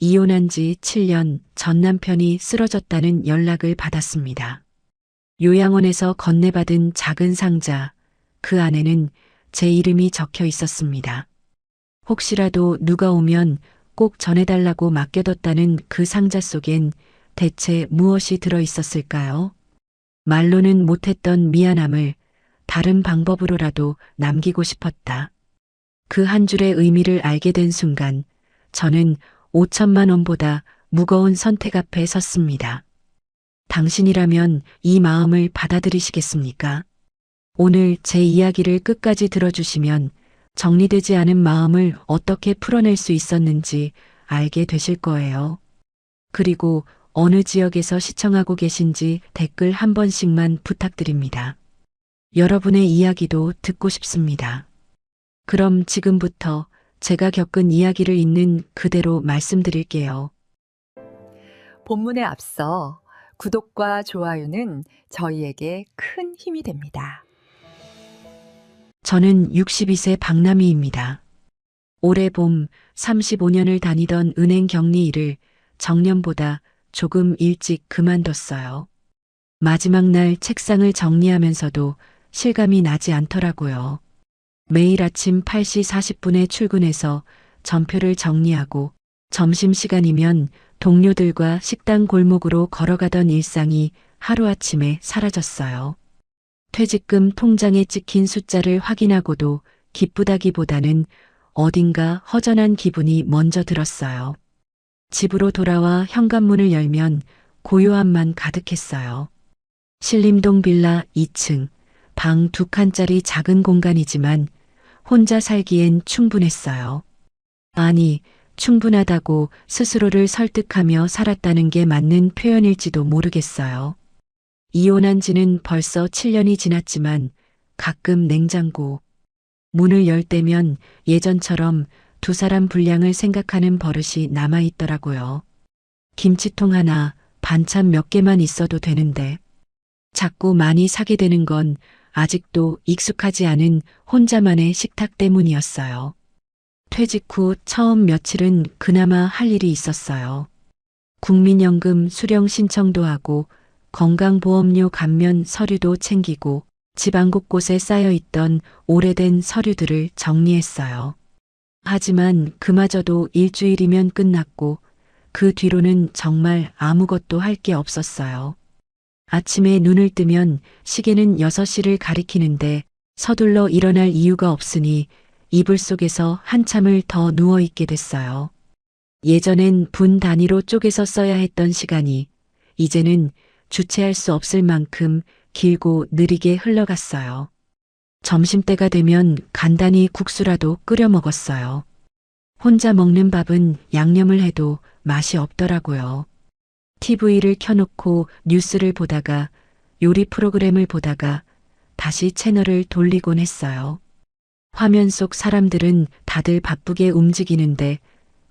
이혼한 지 7년 전 남편이 쓰러졌다는 연락을 받았습니다. 요양원에서 건네받은 작은 상자, 그 안에는 제 이름이 적혀 있었습니다. 혹시라도 누가 오면 꼭 전해달라고 맡겨뒀다는 그 상자 속엔 대체 무엇이 들어 있었을까요? 말로는 못했던 미안함을 다른 방법으로라도 남기고 싶었다. 그 한 줄의 의미를 알게 된 순간 저는 5천만 원보다 무거운 선택 앞에 섰습니다. 당신이라면 이 마음을 받아들이시겠습니까? 오늘 제 이야기를 끝까지 들어주시면 정리되지 않은 마음을 어떻게 풀어낼 수 있었는지 알게 되실 거예요. 그리고 어느 지역에서 시청하고 계신지 댓글 한 번씩만 부탁드립니다. 여러분의 이야기도 듣고 싶습니다. 그럼 지금부터 제가 겪은 이야기를 있는 그대로 말씀드릴게요. 본문에 앞서 구독과 좋아요는 저희에게 큰 힘이 됩니다. 저는 62세 박남희입니다. 올해 봄 35년을 다니던 은행 격리 일을 정년보다 조금 일찍 그만뒀어요. 마지막 날 책상을 정리하면서도 실감이 나지 않더라고요. 매일 아침 8시 40분에 출근해서 전표를 정리하고 점심시간이면 동료들과 식당 골목으로 걸어가던 일상이 하루아침에 사라졌어요. 퇴직금 통장에 찍힌 숫자를 확인하고도 기쁘다기보다는 어딘가 허전한 기분이 먼저 들었어요. 집으로 돌아와 현관문을 열면 고요함만 가득했어요. 신림동 빌라 2층, 방 2칸짜리 작은 공간이지만 혼자 살기엔 충분했어요. 아니, 충분하다고 스스로를 설득하며 살았다는 게 맞는 표현일지도 모르겠어요. 이혼한 지는 벌써 7년이 지났지만 가끔 냉장고 문을 열 때면 예전처럼 두 사람 분량을 생각하는 버릇이 남아있더라고요. 김치통 하나, 반찬 몇 개만 있어도 되는데 자꾸 많이 사게 되는 건 아직도 익숙하지 않은 혼자만의 식탁 때문이었어요. 퇴직 후 처음 며칠은 그나마 할 일이 있었어요. 국민연금 수령 신청도 하고 건강보험료 감면 서류도 챙기고 집안 곳곳에 쌓여있던 오래된 서류들을 정리했어요. 하지만 그마저도 일주일이면 끝났고 그 뒤로는 정말 아무것도 할 게 없었어요. 아침에 눈을 뜨면 시계는 6시를 가리키는데 서둘러 일어날 이유가 없으니 이불 속에서 한참을 더 누워있게 됐어요. 예전엔 분 단위로 쪼개서 써야 했던 시간이 이제는 주체할 수 없을 만큼 길고 느리게 흘러갔어요. 점심때가 되면 간단히 국수라도 끓여 먹었어요. 혼자 먹는 밥은 양념을 해도 맛이 없더라고요. TV를 켜놓고 뉴스를 보다가 요리 프로그램을 보다가 다시 채널을 돌리곤 했어요. 화면 속 사람들은 다들 바쁘게 움직이는데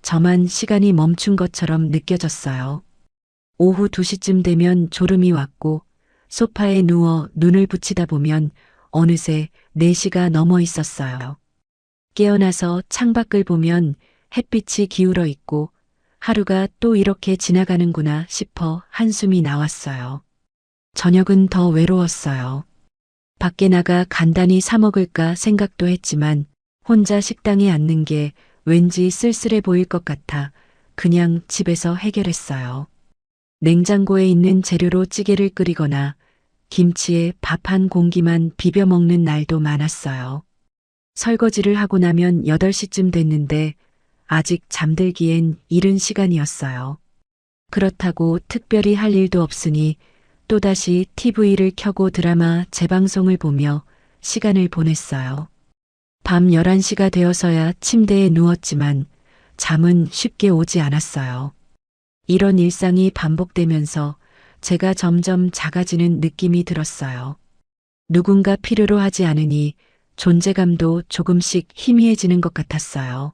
저만 시간이 멈춘 것처럼 느껴졌어요. 오후 2시쯤 되면 졸음이 왔고 소파에 누워 눈을 붙이다 보면 어느새 4시가 넘어 있었어요. 깨어나서 창밖을 보면 햇빛이 기울어 있고 하루가 또 이렇게 지나가는구나 싶어 한숨이 나왔어요. 저녁은 더 외로웠어요. 밖에 나가 간단히 사 먹을까 생각도 했지만 혼자 식당에 앉는 게 왠지 쓸쓸해 보일 것 같아 그냥 집에서 해결했어요. 냉장고에 있는 재료로 찌개를 끓이거나 김치에 밥 한 공기만 비벼 먹는 날도 많았어요. 설거지를 하고 나면 8시쯤 됐는데 아직 잠들기엔 이른 시간이었어요. 그렇다고 특별히 할 일도 없으니 또다시 TV를 켜고 드라마 재방송을 보며 시간을 보냈어요. 밤 11시가 되어서야 침대에 누웠지만 잠은 쉽게 오지 않았어요. 이런 일상이 반복되면서 제가 점점 작아지는 느낌이 들었어요. 누군가 필요로 하지 않으니 존재감도 조금씩 희미해지는 것 같았어요.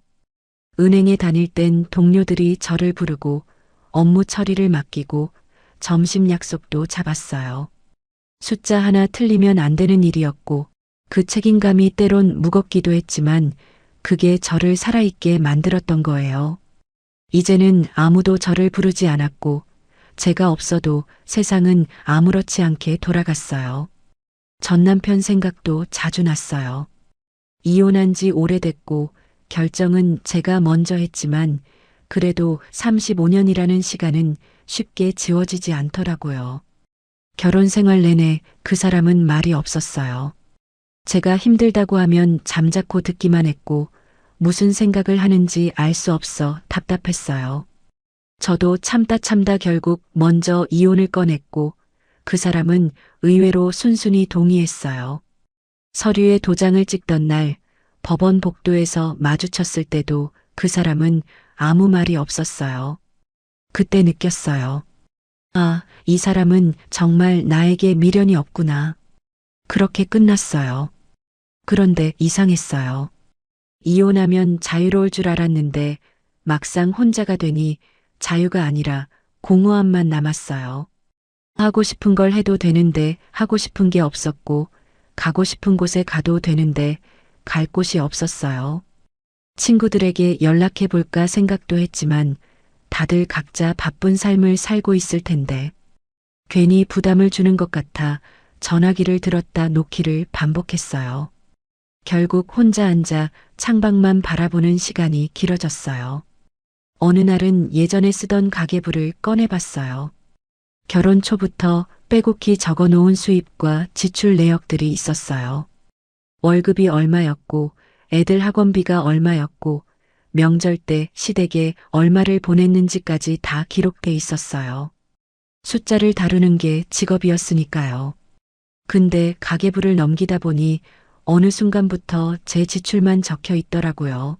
은행에 다닐 땐 동료들이 저를 부르고 업무 처리를 맡기고 점심 약속도 잡았어요. 숫자 하나 틀리면 안 되는 일이었고 그 책임감이 때론 무겁기도 했지만 그게 저를 살아있게 만들었던 거예요. 이제는 아무도 저를 부르지 않았고 제가 없어도 세상은 아무렇지 않게 돌아갔어요. 전 남편 생각도 자주 났어요. 이혼한 지 오래됐고 결정은 제가 먼저 했지만 그래도 35년이라는 시간은 쉽게 지워지지 않더라고요. 결혼 생활 내내 그 사람은 말이 없었어요. 제가 힘들다고 하면 잠자코 듣기만 했고 무슨 생각을 하는지 알 수 없어 답답했어요. 저도 참다 결국 먼저 이혼을 꺼냈고 그 사람은 의외로 순순히 동의했어요. 서류에 도장을 찍던 날 법원 복도에서 마주쳤을 때도 그 사람은 아무 말이 없었어요. 그때 느꼈어요. 아, 이 사람은 정말 나에게 미련이 없구나. 그렇게 끝났어요. 그런데 이상했어요. 이혼하면 자유로울 줄 알았는데 막상 혼자가 되니 자유가 아니라 공허함만 남았어요. 하고 싶은 걸 해도 되는데 하고 싶은 게 없었고 가고 싶은 곳에 가도 되는데 갈 곳이 없었어요. 친구들에게 연락해 볼까 생각도 했지만 다들 각자 바쁜 삶을 살고 있을 텐데 괜히 부담을 주는 것 같아 전화기를 들었다 놓기를 반복했어요. 결국 혼자 앉아 창밖만 바라보는 시간이 길어졌어요. 어느 날은 예전에 쓰던 가계부를 꺼내봤어요. 결혼 초부터 빼곡히 적어놓은 수입과 지출 내역들이 있었어요. 월급이 얼마였고 애들 학원비가 얼마였고 명절 때 시댁에 얼마를 보냈는지까지 다 기록돼 있었어요. 숫자를 다루는 게 직업이었으니까요. 근데 가계부를 넘기다 보니 어느 순간부터 제 지출만 적혀 있더라고요.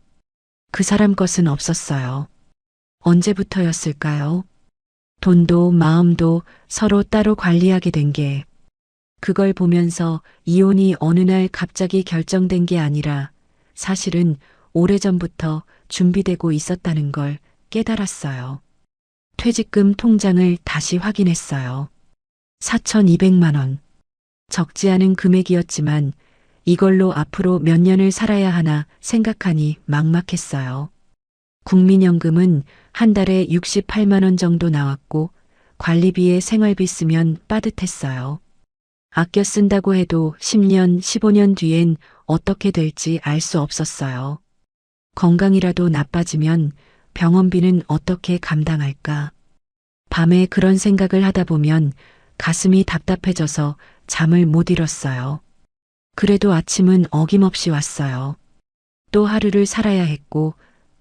그 사람 것은 없었어요. 언제부터였을까요? 돈도 마음도 서로 따로 관리하게 된 게 그걸 보면서 이혼이 어느 날 갑자기 결정된 게 아니라 사실은 오래전부터 준비되고 있었다는 걸 깨달았어요. 퇴직금 통장을 다시 확인했어요. 4,200만 원. 적지 않은 금액이었지만 이걸로 앞으로 몇 년을 살아야 하나 생각하니 막막했어요. 국민연금은 한 달에 68만 원 정도 나왔고 관리비에 생활비 쓰면 빠듯했어요. 아껴 쓴다고 해도 10년, 15년 뒤엔 어떻게 될지 알 수 없었어요. 건강이라도 나빠지면 병원비는 어떻게 감당할까? 밤에 그런 생각을 하다 보면 가슴이 답답해져서 잠을 못 이뤘어요. 그래도 아침은 어김없이 왔어요. 또 하루를 살아야 했고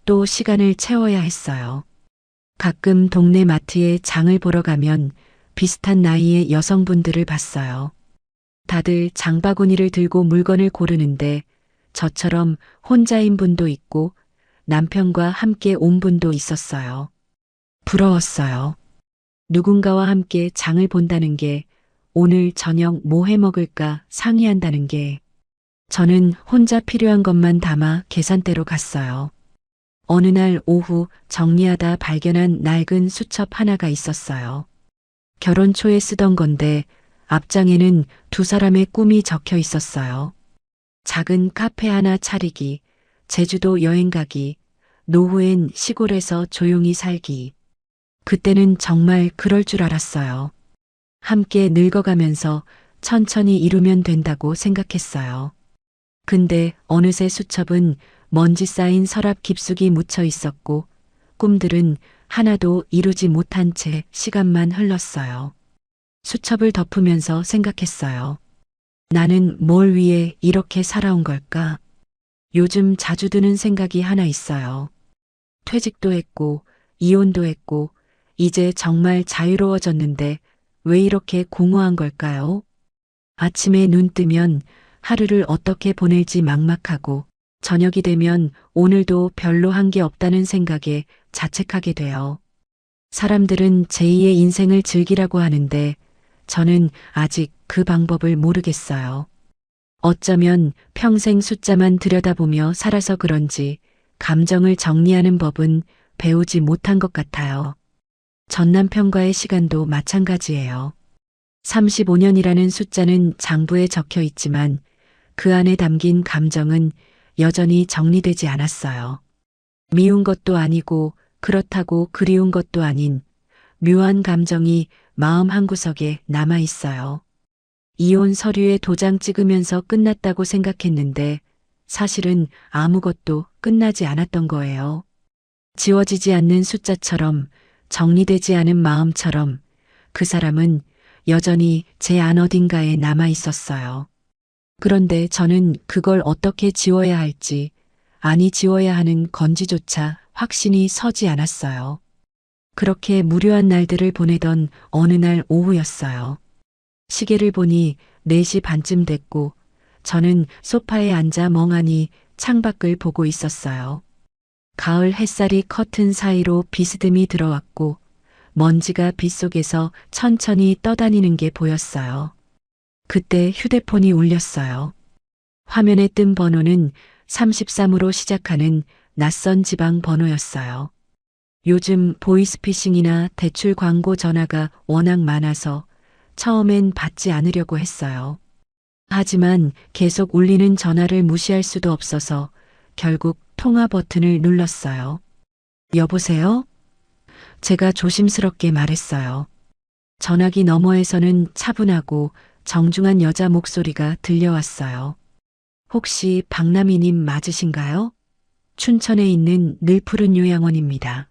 또 시간을 채워야 했어요. 가끔 동네 마트에 장을 보러 가면 비슷한 나이의 여성분들을 봤어요. 다들 장바구니를 들고 물건을 고르는데 저처럼 혼자인 분도 있고 남편과 함께 온 분도 있었어요. 부러웠어요. 누군가와 함께 장을 본다는 게 오늘 저녁 뭐 해 먹을까 상의한다는 게 저는 혼자 필요한 것만 담아 계산대로 갔어요. 어느 날 오후 정리하다 발견한 낡은 수첩 하나가 있었어요. 결혼 초에 쓰던 건데 앞장에는 두 사람의 꿈이 적혀 있었어요. 작은 카페 하나 차리기, 제주도 여행 가기, 노후엔 시골에서 조용히 살기. 그때는 정말 그럴 줄 알았어요. 함께 늙어가면서 천천히 이루면 된다고 생각했어요. 근데 어느새 수첩은 먼지 쌓인 서랍 깊숙이 묻혀 있었고 꿈들은 하나도 이루지 못한 채 시간만 흘렀어요. 수첩을 덮으면서 생각했어요. 나는 뭘 위해 이렇게 살아온 걸까? 요즘 자주 드는 생각이 하나 있어요. 퇴직도 했고 이혼도 했고 이제 정말 자유로워졌는데 왜 이렇게 공허한 걸까요? 아침에 눈 뜨면 하루를 어떻게 보낼지 막막하고 저녁이 되면 오늘도 별로 한 게 없다는 생각에 자책하게 돼요. 사람들은 제2의 인생을 즐기라고 하는데 저는 아직 그 방법을 모르겠어요. 어쩌면 평생 숫자만 들여다보며 살아서 그런지 감정을 정리하는 법은 배우지 못한 것 같아요. 전 남편과의 시간도 마찬가지예요. 35년이라는 숫자는 장부에 적혀 있지만 그 안에 담긴 감정은 여전히 정리되지 않았어요. 미운 것도 아니고 그렇다고 그리운 것도 아닌 묘한 감정이 마음 한구석에 남아 있어요. 이혼 서류에 도장 찍으면서 끝났다고 생각했는데 사실은 아무것도 끝나지 않았던 거예요. 지워지지 않는 숫자처럼 정리되지 않은 마음처럼 그 사람은 여전히 제 안 어딘가에 남아 있었어요. 그런데 저는 그걸 어떻게 지워야 할지, 아니 지워야 하는 건지조차 확신이 서지 않았어요. 그렇게 무료한 날들을 보내던 어느 날 오후였어요. 시계를 보니 4시 반쯤 됐고 저는 소파에 앉아 멍하니 창밖을 보고 있었어요. 가을 햇살이 커튼 사이로 비스듬히 들어왔고 먼지가 빗속에서 천천히 떠다니는 게 보였어요. 그때 휴대폰이 울렸어요. 화면에 뜬 번호는 33으로 시작하는 낯선 지방 번호였어요. 요즘 보이스피싱이나 대출 광고 전화가 워낙 많아서 처음엔 받지 않으려고 했어요. 하지만 계속 울리는 전화를 무시할 수도 없어서 결국 통화 버튼을 눌렀어요. 여보세요? 제가 조심스럽게 말했어요. 전화기 너머에서는 차분하고 정중한 여자 목소리가 들려왔어요. 혹시 박나미님 맞으신가요? 춘천에 있는 늘푸른 요양원입니다.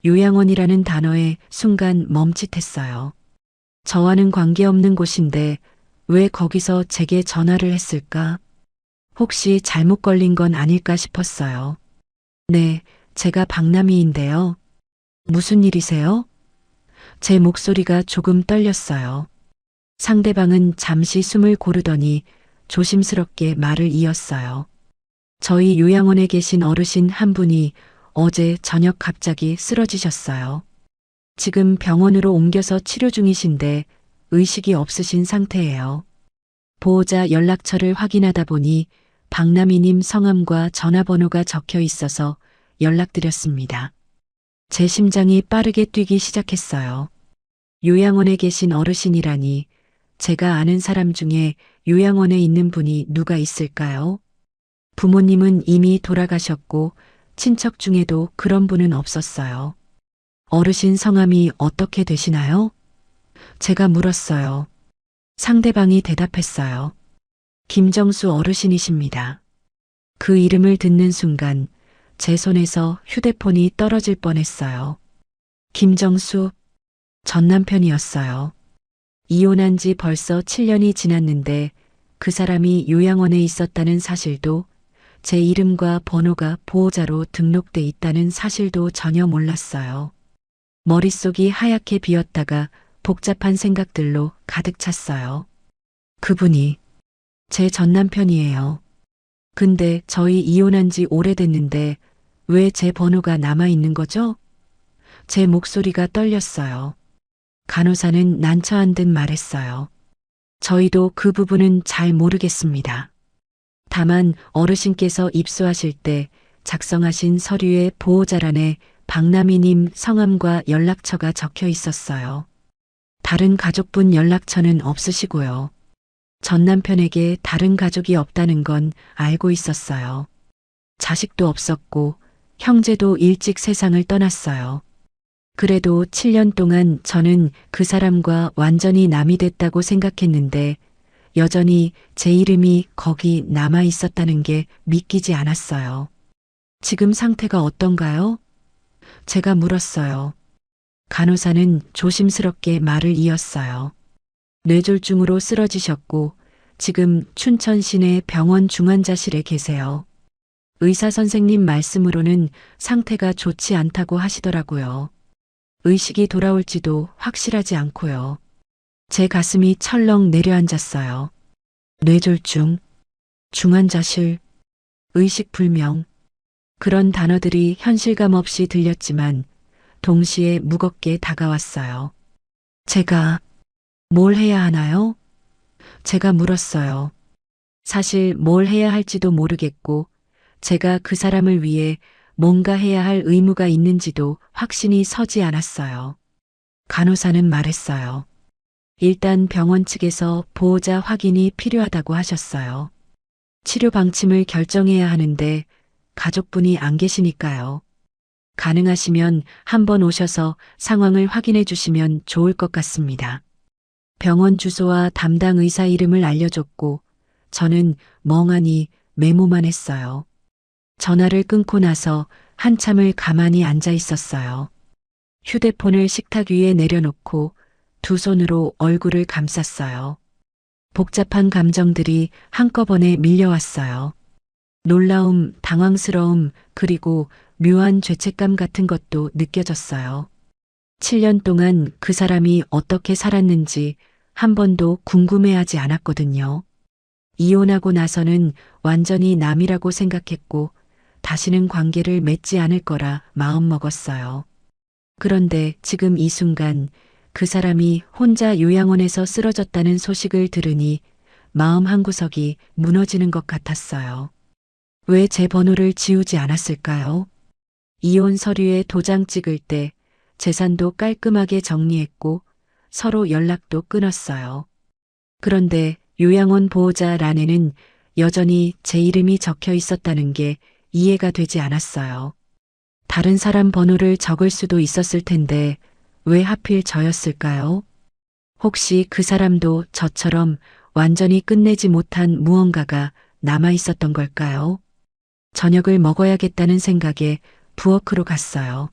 요양원이라는 단어에 순간 멈칫했어요. 저와는 관계없는 곳인데 왜 거기서 제게 전화를 했을까? 혹시 잘못 걸린 건 아닐까 싶었어요. 네, 제가 박나미인데요. 무슨 일이세요? 제 목소리가 조금 떨렸어요. 상대방은 잠시 숨을 고르더니 조심스럽게 말을 이었어요. 저희 요양원에 계신 어르신 한 분이 어제 저녁 갑자기 쓰러지셨어요. 지금 병원으로 옮겨서 치료 중이신데 의식이 없으신 상태예요. 보호자 연락처를 확인하다 보니 박나미님 성함과 전화번호가 적혀 있어서 연락드렸습니다. 제 심장이 빠르게 뛰기 시작했어요. 요양원에 계신 어르신이라니 제가 아는 사람 중에 요양원에 있는 분이 누가 있을까요? 부모님은 이미 돌아가셨고 친척 중에도 그런 분은 없었어요. 어르신 성함이 어떻게 되시나요? 제가 물었어요. 상대방이 대답했어요. 김정수 어르신이십니다. 그 이름을 듣는 순간 제 손에서 휴대폰이 떨어질 뻔했어요. 김정수, 전 남편이었어요. 이혼한 지 벌써 7년이 지났는데 그 사람이 요양원에 있었다는 사실도 제 이름과 번호가 보호자로 등록돼 있다는 사실도 전혀 몰랐어요. 머릿속이 하얗게 비었다가 복잡한 생각들로 가득 찼어요. 그분이 제 전 남편이에요. 근데 저희 이혼한 지 오래됐는데 왜 제 번호가 남아 있는 거죠? 제 목소리가 떨렸어요. 간호사는 난처한 듯 말했어요. 저희도 그 부분은 잘 모르겠습니다. 다만 어르신께서 입수하실 때 작성하신 서류의 보호자란에 박나미님 성함과 연락처가 적혀 있었어요. 다른 가족분 연락처는 없으시고요. 전 남편에게 다른 가족이 없다는 건 알고 있었어요. 자식도 없었고 형제도 일찍 세상을 떠났어요. 그래도 7년 동안 저는 그 사람과 완전히 남이 됐다고 생각했는데 여전히 제 이름이 거기 남아 있었다는 게 믿기지 않았어요. 지금 상태가 어떤가요? 제가 물었어요. 간호사는 조심스럽게 말을 이었어요. 뇌졸중으로 쓰러지셨고 지금 춘천 시내 병원 중환자실에 계세요. 의사 선생님 말씀으로는 상태가 좋지 않다고 하시더라고요. 의식이 돌아올지도 확실하지 않고요. 제 가슴이 철렁 내려앉았어요. 뇌졸중, 중환자실, 의식불명. 그런 단어들이 현실감 없이 들렸지만 동시에 무겁게 다가왔어요. 제가 뭘 해야 하나요? 제가 물었어요. 사실 뭘 해야 할지도 모르겠고 제가 그 사람을 위해 뭔가 해야 할 의무가 있는지도 확신이 서지 않았어요. 간호사는 말했어요. 일단 병원 측에서 보호자 확인이 필요하다고 하셨어요. 치료 방침을 결정해야 하는데 가족분이 안 계시니까요. 가능하시면 한번 오셔서 상황을 확인해 주시면 좋을 것 같습니다. 병원 주소와 담당 의사 이름을 알려줬고 저는 멍하니 메모만 했어요. 전화를 끊고 나서 한참을 가만히 앉아 있었어요. 휴대폰을 식탁 위에 내려놓고 두 손으로 얼굴을 감쌌어요. 복잡한 감정들이 한꺼번에 밀려왔어요. 놀라움, 당황스러움, 그리고 묘한 죄책감 같은 것도 느껴졌어요. 7년 동안 그 사람이 어떻게 살았는지 한 번도 궁금해하지 않았거든요. 이혼하고 나서는 완전히 남이라고 생각했고 다시는 관계를 맺지 않을 거라 마음먹었어요. 그런데 지금 이 순간 그 사람이 혼자 요양원에서 쓰러졌다는 소식을 들으니 마음 한구석이 무너지는 것 같았어요. 왜 제 번호를 지우지 않았을까요? 이혼 서류에 도장 찍을 때 재산도 깔끔하게 정리했고 서로 연락도 끊었어요. 그런데 요양원 보호자란에는 여전히 제 이름이 적혀 있었다는 게 이해가 되지 않았어요. 다른 사람 번호를 적을 수도 있었을 텐데 왜 하필 저였을까요? 혹시 그 사람도 저처럼 완전히 끝내지 못한 무언가가 남아 있었던 걸까요? 저녁을 먹어야겠다는 생각에 부엌으로 갔어요.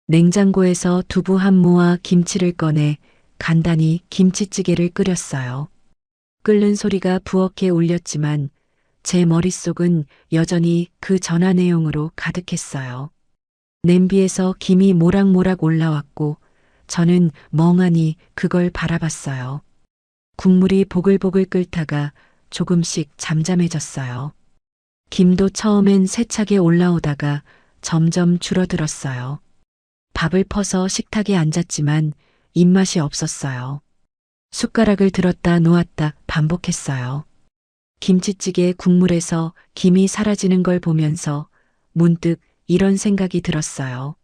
냉장고에서 두부 한 모와 김치를 꺼내 간단히 김치찌개를 끓였어요. 끓는 소리가 부엌에 울렸지만 제 머릿속은 여전히 그 전화 내용으로 가득했어요. 냄비에서 김이 모락모락 올라왔고 저는 멍하니 그걸 바라봤어요. 국물이 보글보글 끓다가 조금씩 잠잠해졌어요. 김도 처음엔 세차게 올라오다가 점점 줄어들었어요. 밥을 퍼서 식탁에 앉았지만 입맛이 없었어요. 숟가락을 들었다 놓았다 반복했어요. 김치찌개 국물에서 김이 사라지는 걸 보면서 문득 이런 생각이 들었어요.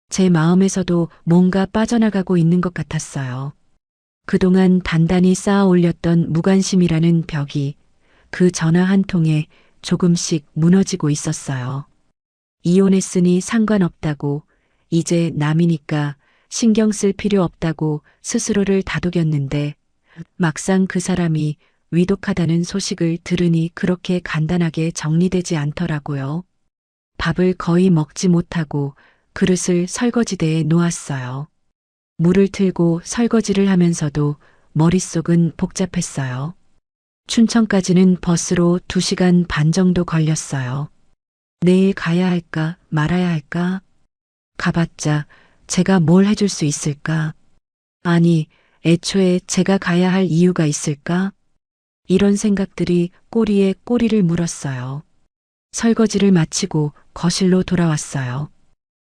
제 마음에서도 뭔가 빠져나가고 있는 것 같았어요. 그동안 단단히 쌓아 올렸던 무관심이라는 벽이 그 전화 한 통에 조금씩 무너지고 있었어요. 이혼했으니 상관없다고, 이제 남이니까 신경 쓸 필요 없다고 스스로를 다독였는데 막상 그 사람이 위독하다는 소식을 들으니 그렇게 간단하게 정리되지 않더라고요. 밥을 거의 먹지 못하고 그릇을 설거지대에 놓았어요. 물을 틀고 설거지를 하면서도 머릿속은 복잡했어요. 춘천까지는 버스로 2시간 반 정도 걸렸어요. 내일 가야 할까 말아야 할까? 가봤자 제가 뭘 해줄 수 있을까? 아니, 애초에 제가 가야 할 이유가 있을까? 이런 생각들이 꼬리에 꼬리를 물었어요. 설거지를 마치고 거실로 돌아왔어요.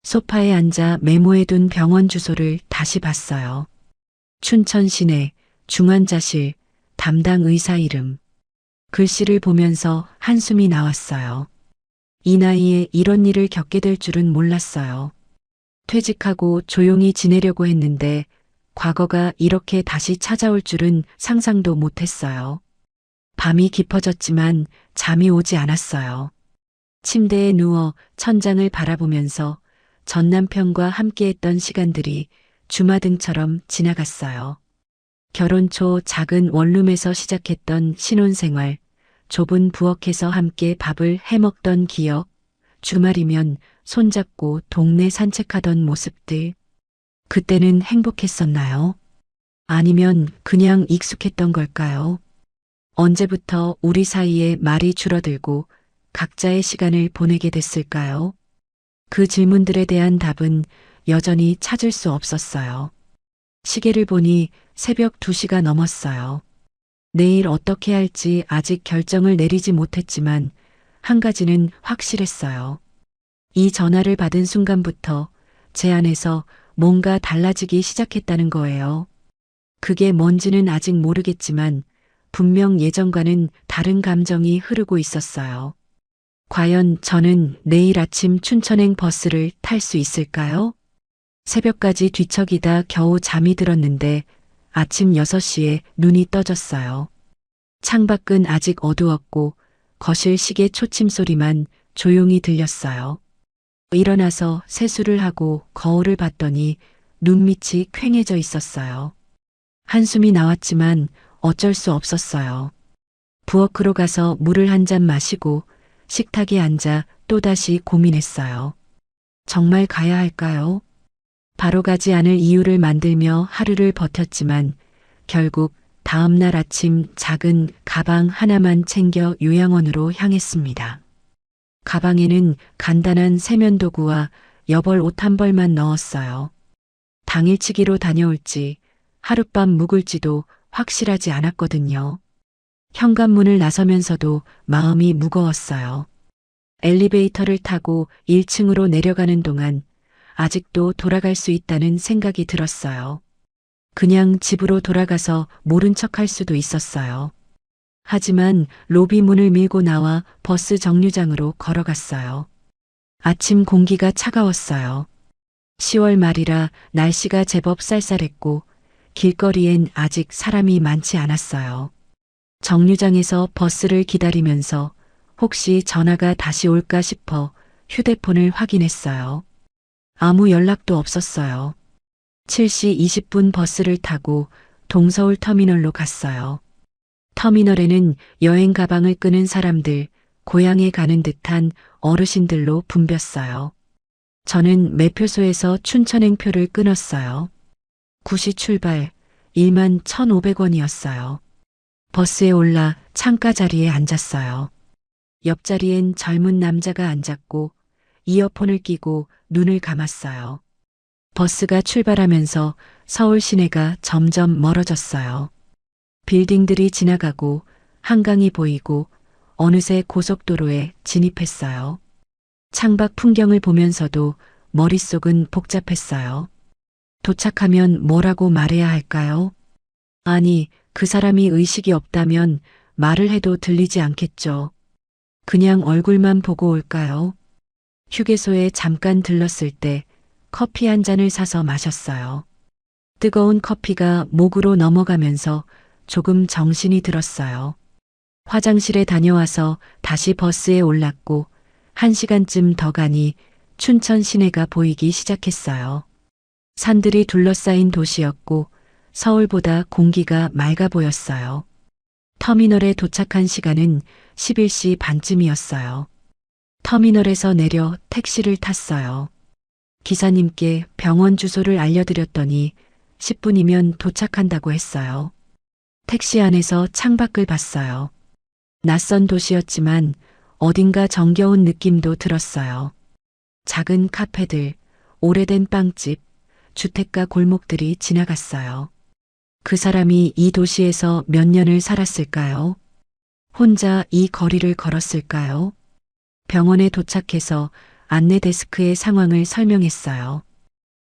소파에 앉아 메모해둔 병원 주소를 다시 봤어요. 춘천 시내, 중환자실, 담당 의사 이름. 글씨를 보면서 한숨이 나왔어요. 이 나이에 이런 일을 겪게 될 줄은 몰랐어요. 퇴직하고 조용히 지내려고 했는데 과거가 이렇게 다시 찾아올 줄은 상상도 못했어요. 밤이 깊어졌지만 잠이 오지 않았어요. 침대에 누워 천장을 바라보면서 전 남편과 함께했던 시간들이 주마등처럼 지나갔어요. 결혼 초 작은 원룸에서 시작했던 신혼생활, 좁은 부엌에서 함께 밥을 해먹던 기억, 주말이면 손잡고 동네 산책하던 모습들. 그때는 행복했었나요? 아니면 그냥 익숙했던 걸까요? 언제부터 우리 사이에 말이 줄어들고 각자의 시간을 보내게 됐을까요? 그 질문들에 대한 답은 여전히 찾을 수 없었어요. 시계를 보니 새벽 2시가 넘었어요. 내일 어떻게 할지 아직 결정을 내리지 못했지만 한 가지는 확실했어요. 이 전화를 받은 순간부터 제 안에서 뭔가 달라지기 시작했다는 거예요. 그게 뭔지는 아직 모르겠지만 분명 예전과는 다른 감정이 흐르고 있었어요. 과연 저는 내일 아침 춘천행 버스를 탈 수 있을까요? 새벽까지 뒤척이다 겨우 잠이 들었는데 아침 6시에 눈이 떠졌어요. 창밖은 아직 어두웠고 거실 시계 초침 소리만 조용히 들렸어요. 일어나서 세수를 하고 거울을 봤더니 눈밑이 퀭해져 있었어요. 한숨이 나왔지만 어쩔 수 없었어요. 부엌으로 가서 물을 한 잔 마시고 식탁에 앉아 또다시 고민했어요. 정말 가야 할까요? 바로 가지 않을 이유를 만들며 하루를 버텼지만 결국 다음 날 아침 작은 가방 하나만 챙겨 요양원으로 향했습니다. 가방에는 간단한 세면도구와 여벌 옷 한 벌만 넣었어요. 당일치기로 다녀올지 하룻밤 묵을지도 확실하지 않았거든요. 현관문을 나서면서도 마음이 무거웠어요. 엘리베이터를 타고 1층으로 내려가는 동안 아직도 돌아갈 수 있다는 생각이 들었어요. 그냥 집으로 돌아가서 모른 척 할 수도 있었어요. 하지만 로비 문을 밀고 나와 버스 정류장으로 걸어갔어요. 아침 공기가 차가웠어요. 10월 말이라 날씨가 제법 쌀쌀했고 길거리엔 아직 사람이 많지 않았어요. 정류장에서 버스를 기다리면서 혹시 전화가 다시 올까 싶어 휴대폰을 확인했어요. 아무 연락도 없었어요. 7시 20분 버스를 타고 동서울 터미널로 갔어요. 터미널에는 여행 가방을 끄는 사람들, 고향에 가는 듯한 어르신들로 붐볐어요. 저는 매표소에서 춘천행표를 끊었어요. 9시 출발, 11,500원이었어요. 버스에 올라 창가 자리에 앉았어요. 옆자리엔 젊은 남자가 앉았고 이어폰을 끼고 눈을 감았어요. 버스가 출발하면서 서울 시내가 점점 멀어졌어요. 빌딩들이 지나가고 한강이 보이고 어느새 고속도로에 진입했어요. 창밖 풍경을 보면서도 머릿속은 복잡했어요. 도착하면 뭐라고 말해야 할까요? 아니, 그 사람이 의식이 없다면 말을 해도 들리지 않겠죠. 그냥 얼굴만 보고 올까요? 휴게소에 잠깐 들렀을 때 커피 한 잔을 사서 마셨어요. 뜨거운 커피가 목으로 넘어가면서 조금 정신이 들었어요. 화장실에 다녀와서 다시 버스에 올랐고 1시간쯤 더 가니 춘천 시내가 보이기 시작했어요. 산들이 둘러싸인 도시였고 서울보다 공기가 맑아 보였어요. 터미널에 도착한 시간은 11시 반쯤이었어요. 터미널에서 내려 택시를 탔어요. 기사님께 병원 주소를 알려드렸더니 10분이면 도착한다고 했어요. 택시 안에서 창밖을 봤어요. 낯선 도시였지만 어딘가 정겨운 느낌도 들었어요. 작은 카페들, 오래된 빵집, 주택가 골목들이 지나갔어요. 그 사람이 이 도시에서 몇 년을 살았을까요? 혼자 이 거리를 걸었을까요? 병원에 도착해서 안내 데스크의 상황을 설명했어요.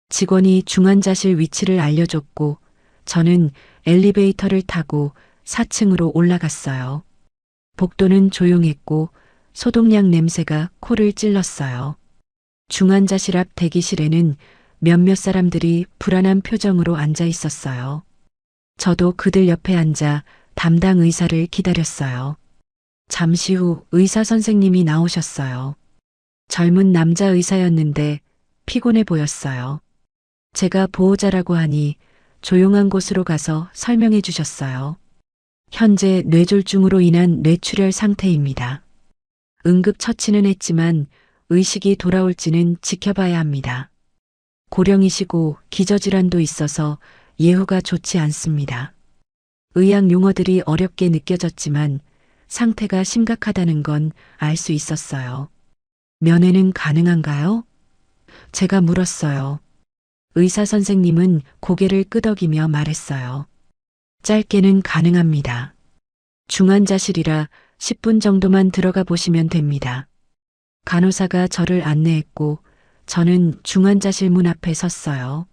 직원이 중환자실 위치를 알려줬고 저는 엘리베이터를 타고 4층으로 올라갔어요. 복도는 조용했고 소독약 냄새가 코를 찔렀어요. 중환자실 앞 대기실에는 몇몇 사람들이 불안한 표정으로 앉아 있었어요. 저도 그들 옆에 앉아 담당 의사를 기다렸어요. 잠시 후 의사 선생님이 나오셨어요. 젊은 남자 의사였는데 피곤해 보였어요. 제가 보호자라고 하니 조용한 곳으로 가서 설명해 주셨어요. 현재 뇌졸중으로 인한 뇌출혈 상태입니다. 응급 처치는 했지만 의식이 돌아올지는 지켜봐야 합니다. 고령이시고 기저질환도 있어서 예후가 좋지 않습니다. 의학 용어들이 어렵게 느껴졌지만 상태가 심각하다는 건 알 수 있었어요. 면회는 가능한가요? 제가 물었어요. 의사 선생님은 고개를 끄덕이며 말했어요. 짧게는 가능합니다. 중환자실이라 10분 정도만 들어가 보시면 됩니다. 간호사가 저를 안내했고 저는 중환자실 문 앞에 섰어요.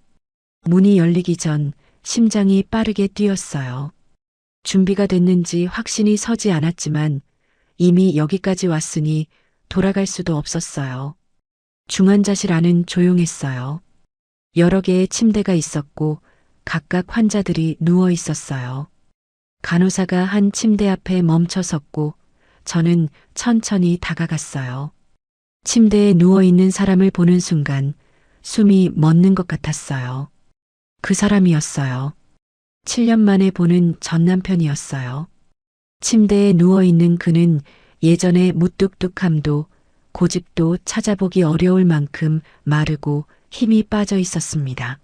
문이 열리기 전 심장이 빠르게 뛰었어요. 준비가 됐는지 확신이 서지 않았지만 이미 여기까지 왔으니 돌아갈 수도 없었어요. 중환자실 안은 조용했어요. 여러 개의 침대가 있었고 각각 환자들이 누워 있었어요. 간호사가 한 침대 앞에 멈춰 섰고 저는 천천히 다가갔어요. 침대에 누워있는 사람을 보는 순간 숨이 멎는 것 같았어요. 그 사람이었어요. 7년 만에 보는 전 남편이었어요. 침대에 누워있는 그는 예전의 무뚝뚝함도 고집도 찾아보기 어려울 만큼 마르고 힘이 빠져 있었습니다.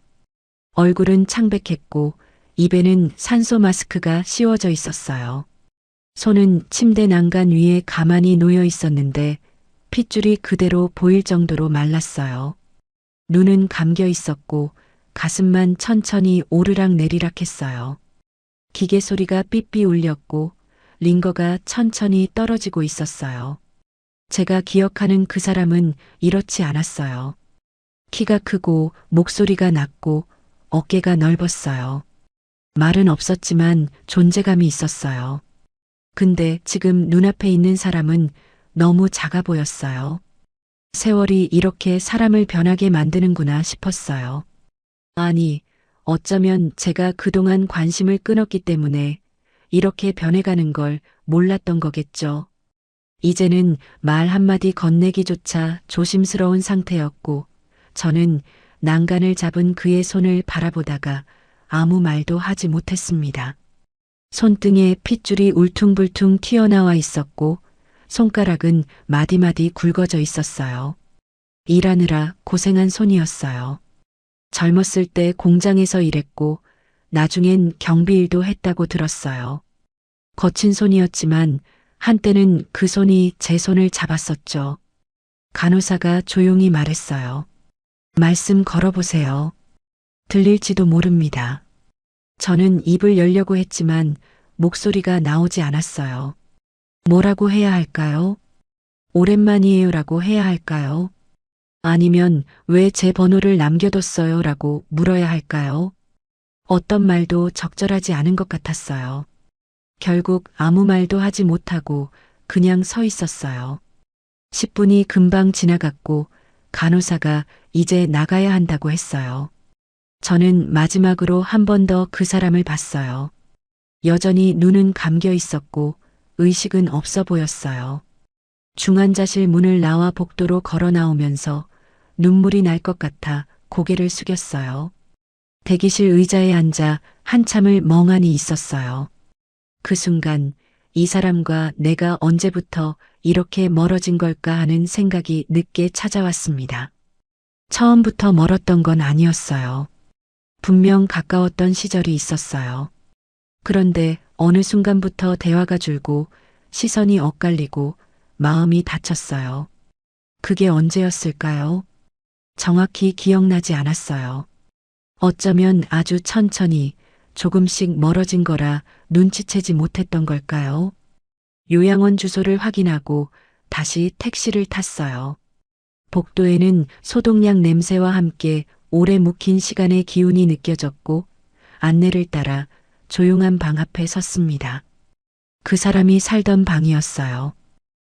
얼굴은 창백했고 입에는 산소 마스크가 씌워져 있었어요. 손은 침대 난간 위에 가만히 놓여 있었는데 핏줄이 그대로 보일 정도로 말랐어요. 눈은 감겨 있었고 가슴만 천천히 오르락 내리락 했어요. 기계 소리가 삐삐 울렸고 링거가 천천히 떨어지고 있었어요. 제가 기억하는 그 사람은 이렇지 않았어요. 키가 크고 목소리가 낮고 어깨가 넓었어요. 말은 없었지만 존재감이 있었어요. 근데 지금 눈앞에 있는 사람은 너무 작아 보였어요. 세월이 이렇게 사람을 변하게 만드는구나 싶었어요. 아니, 어쩌면 제가 그동안 관심을 끊었기 때문에 이렇게 변해가는 걸 몰랐던 거겠죠. 이제는 말 한마디 건네기조차 조심스러운 상태였고, 저는 난간을 잡은 그의 손을 바라보다가 아무 말도 하지 못했습니다. 손등에 핏줄이 울퉁불퉁 튀어나와 있었고, 손가락은 마디마디 굵어져 있었어요. 일하느라 고생한 손이었어요. 젊었을 때 공장에서 일했고, 나중엔 경비일도 했다고 들었어요. 거친 손이었지만, 한때는 그 손이 제 손을 잡았었죠. 간호사가 조용히 말했어요. 말씀 걸어보세요. 들릴지도 모릅니다. 저는 입을 열려고 했지만 목소리가 나오지 않았어요. 뭐라고 해야 할까요? 오랜만이에요라고 해야 할까요? 아니면 왜 제 번호를 남겨뒀어요? 라고 물어야 할까요? 어떤 말도 적절하지 않은 것 같았어요. 결국 아무 말도 하지 못하고 그냥 서 있었어요. 10분이 금방 지나갔고 간호사가 이제 나가야 한다고 했어요. 저는 마지막으로 한 번 더 그 사람을 봤어요. 여전히 눈은 감겨 있었고 의식은 없어 보였어요. 중환자실 문을 나와 복도로 걸어 나오면서 눈물이 날 것 같아 고개를 숙였어요. 대기실 의자에 앉아 한참을 멍하니 있었어요. 그 순간 이 사람과 내가 언제부터 이렇게 멀어진 걸까 하는 생각이 늦게 찾아왔습니다. 처음부터 멀었던 건 아니었어요. 분명 가까웠던 시절이 있었어요. 그런데 어느 순간부터 대화가 줄고 시선이 엇갈리고 마음이 다쳤어요. 그게 언제였을까요? 정확히 기억나지 않았어요. 어쩌면 아주 천천히 조금씩 멀어진 거라 눈치채지 못했던 걸까요? 요양원 주소를 확인하고 다시 택시를 탔어요. 복도에는 소독약 냄새와 함께 오래 묵힌 시간의 기운이 느껴졌고 안내를 따라 조용한 방 앞에 섰습니다. 그 사람이 살던 방이었어요.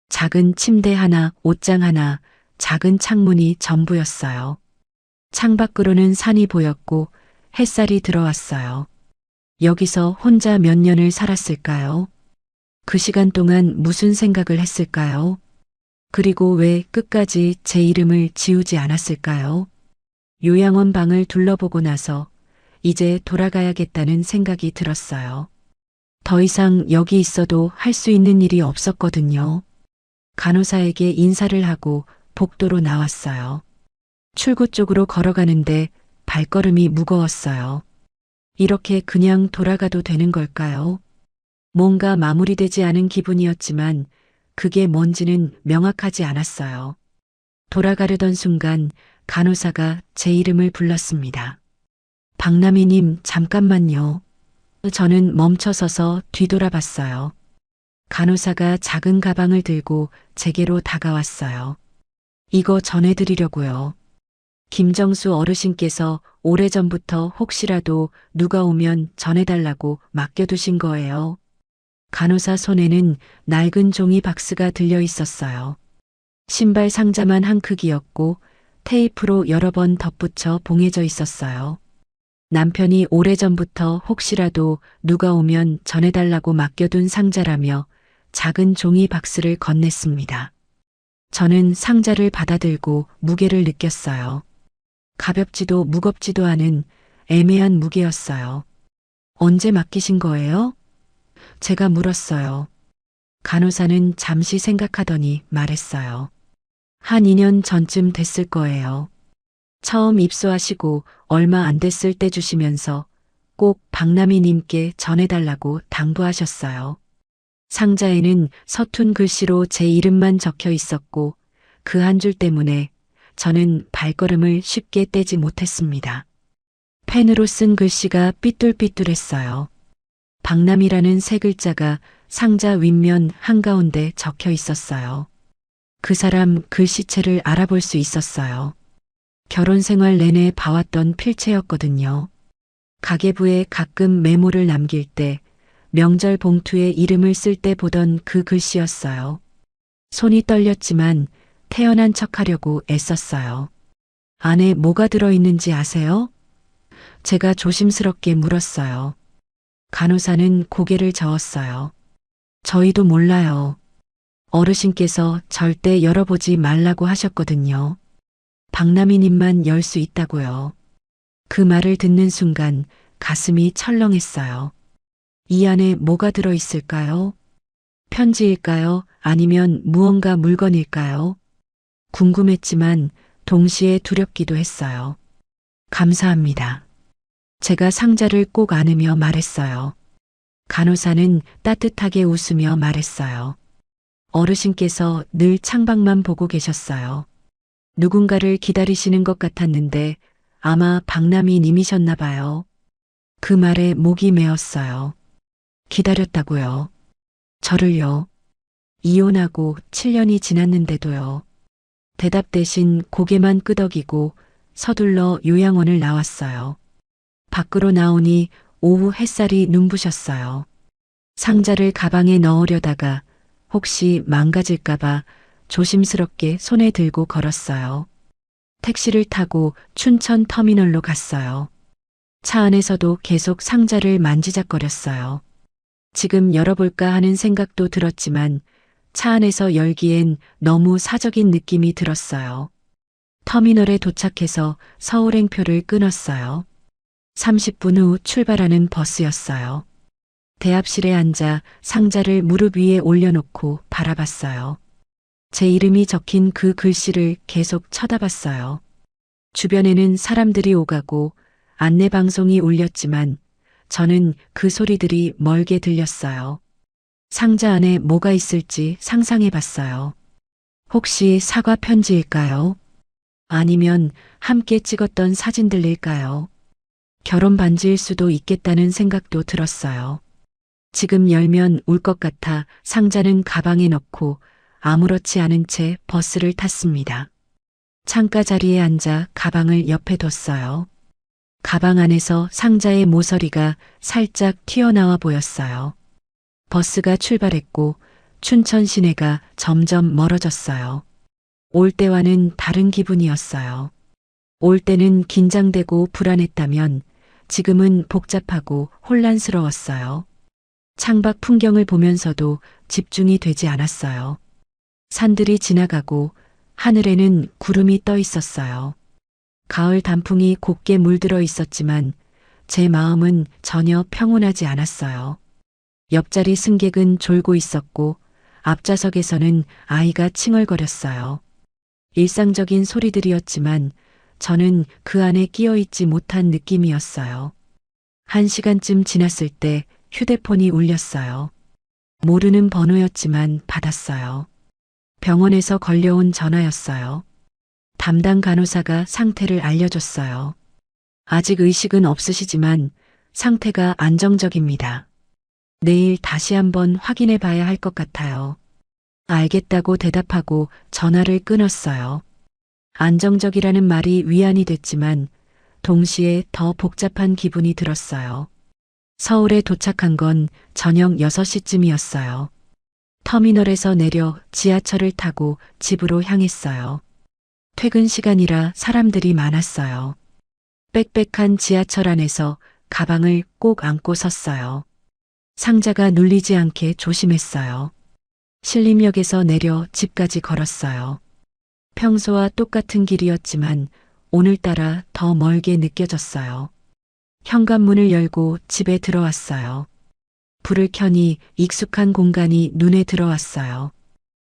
작은 침대 하나, 옷장 하나, 작은 창문이 전부였어요. 창밖으로는 산이 보였고 햇살이 들어왔어요. 여기서 혼자 몇 년을 살았을까요? 그 시간 동안 무슨 생각을 했을까요? 그리고 왜 끝까지 제 이름을 지우지 않았을까요? 요양원 방을 둘러보고 나서 이제 돌아가야겠다는 생각이 들었어요. 더 이상 여기 있어도 할 수 있는 일이 없었거든요. 간호사에게 인사를 하고 복도로 나왔어요. 출구 쪽으로 걸어가는데 발걸음이 무거웠어요. 이렇게 그냥 돌아가도 되는 걸까요? 뭔가 마무리되지 않은 기분이었지만 그게 뭔지는 명확하지 않았어요. 돌아가려던 순간 간호사가 제 이름을 불렀습니다. 박남희님, 잠깐만요. 저는 멈춰서서 뒤돌아봤어요. 간호사가 작은 가방을 들고 제게로 다가왔어요. 이거 전해드리려고요. 김정수 어르신께서 오래전부터 혹시라도 누가 오면 전해달라고 맡겨두신 거예요. 간호사 손에는 낡은 종이 박스가 들려 있었어요. 신발 상자만 한 크기였고 테이프로 여러 번 덧붙여 봉해져 있었어요. 남편이 오래전부터 혹시라도 누가 오면 전해달라고 맡겨둔 상자라며 작은 종이 박스를 건넸습니다. 저는 상자를 받아들고 무게를 느꼈어요. 가볍지도 무겁지도 않은 애매한 무게였어요. 언제 맡기신 거예요? 제가 물었어요. 간호사는 잠시 생각하더니 말했어요. 한 2년 전쯤 됐을 거예요. 처음 입소하시고 얼마 안 됐을 때 주시면서 꼭 박나미님께 전해달라고 당부하셨어요. 상자에는 서툰 글씨로 제 이름만 적혀 있었고 그 한 줄 때문에 저는 발걸음을 쉽게 떼지 못했습니다. 펜으로 쓴 글씨가 삐뚤삐뚤했어요. 박남이라는 세 글자가 상자 윗면 한가운데 적혀 있었어요. 그 사람 글씨체를 알아볼 수 있었어요. 결혼 생활 내내 봐왔던 필체였거든요. 가계부에 가끔 메모를 남길 때 명절 봉투에 이름을 쓸 때 보던 그 글씨였어요. 손이 떨렸지만 태연한 척하려고 애썼어요. 안에 뭐가 들어있는지 아세요? 제가 조심스럽게 물었어요. 간호사는 고개를 저었어요. 저희도 몰라요. 어르신께서 절대 열어보지 말라고 하셨거든요. 박나미님만 열 수 있다고요. 그 말을 듣는 순간 가슴이 철렁했어요. 이 안에 뭐가 들어있을까요? 편지일까요? 아니면 무언가 물건일까요? 궁금했지만 동시에 두렵기도 했어요. 감사합니다. 제가 상자를 꼭 안으며 말했어요. 간호사는 따뜻하게 웃으며 말했어요. 어르신께서 늘 창밖만 보고 계셨어요. 누군가를 기다리시는 것 같았는데 아마 박남이 님이셨나 봐요. 그 말에 목이 메었어요. 기다렸다고요. 저를요. 이혼하고 7년이 지났는데도요. 대답 대신 고개만 끄덕이고 서둘러 요양원을 나왔어요. 밖으로 나오니 오후 햇살이 눈부셨어요. 상자를 가방에 넣으려다가 혹시 망가질까봐 조심스럽게 손에 들고 걸었어요. 택시를 타고 춘천 터미널로 갔어요. 차 안에서도 계속 상자를 만지작거렸어요. 지금 열어볼까 하는 생각도 들었지만 차 안에서 열기엔 너무 사적인 느낌이 들었어요. 터미널에 도착해서 서울행표를 끊었어요. 30분 후 출발하는 버스였어요. 대합실에 앉아 상자를 무릎 위에 올려놓고 바라봤어요. 제 이름이 적힌 그 글씨를 계속 쳐다봤어요. 주변에는 사람들이 오가고 안내방송이 울렸지만 저는 그 소리들이 멀게 들렸어요. 상자 안에 뭐가 있을지 상상해 봤어요. 혹시 사과 편지일까요? 아니면 함께 찍었던 사진들일까요? 결혼 반지일 수도 있겠다는 생각도 들었어요. 지금 열면 울 것 같아 상자는 가방에 넣고 아무렇지 않은 채 버스를 탔습니다. 창가 자리에 앉아 가방을 옆에 뒀어요. 가방 안에서 상자의 모서리가 살짝 튀어나와 보였어요. 버스가 출발했고 춘천 시내가 점점 멀어졌어요. 올 때와는 다른 기분이었어요. 올 때는 긴장되고 불안했다면 지금은 복잡하고 혼란스러웠어요. 창밖 풍경을 보면서도 집중이 되지 않았어요. 산들이 지나가고 하늘에는 구름이 떠 있었어요. 가을 단풍이 곱게 물들어 있었지만 제 마음은 전혀 평온하지 않았어요. 옆자리 승객은 졸고 있었고 앞좌석에서는 아이가 칭얼거렸어요. 일상적인 소리들이었지만 저는 그 안에 끼어 있지 못한 느낌이었어요. 1시간쯤 지났을 때 휴대폰이 울렸어요. 모르는 번호였지만 받았어요. 병원에서 걸려온 전화였어요. 담당 간호사가 상태를 알려줬어요. 아직 의식은 없으시지만 상태가 안정적입니다. 내일 다시 한번 확인해 봐야 할 것 같아요. 알겠다고 대답하고 전화를 끊었어요. 안정적이라는 말이 위안이 됐지만 동시에 더 복잡한 기분이 들었어요. 서울에 도착한 건 저녁 6시쯤이었어요. 터미널에서 내려 지하철을 타고 집으로 향했어요. 퇴근 시간이라 사람들이 많았어요. 빽빽한 지하철 안에서 가방을 꼭 안고 섰어요. 상자가 눌리지 않게 조심했어요. 신림역에서 내려 집까지 걸었어요. 평소와 똑같은 길이었지만 오늘따라 더 멀게 느껴졌어요. 현관문을 열고 집에 들어왔어요. 불을 켜니 익숙한 공간이 눈에 들어왔어요.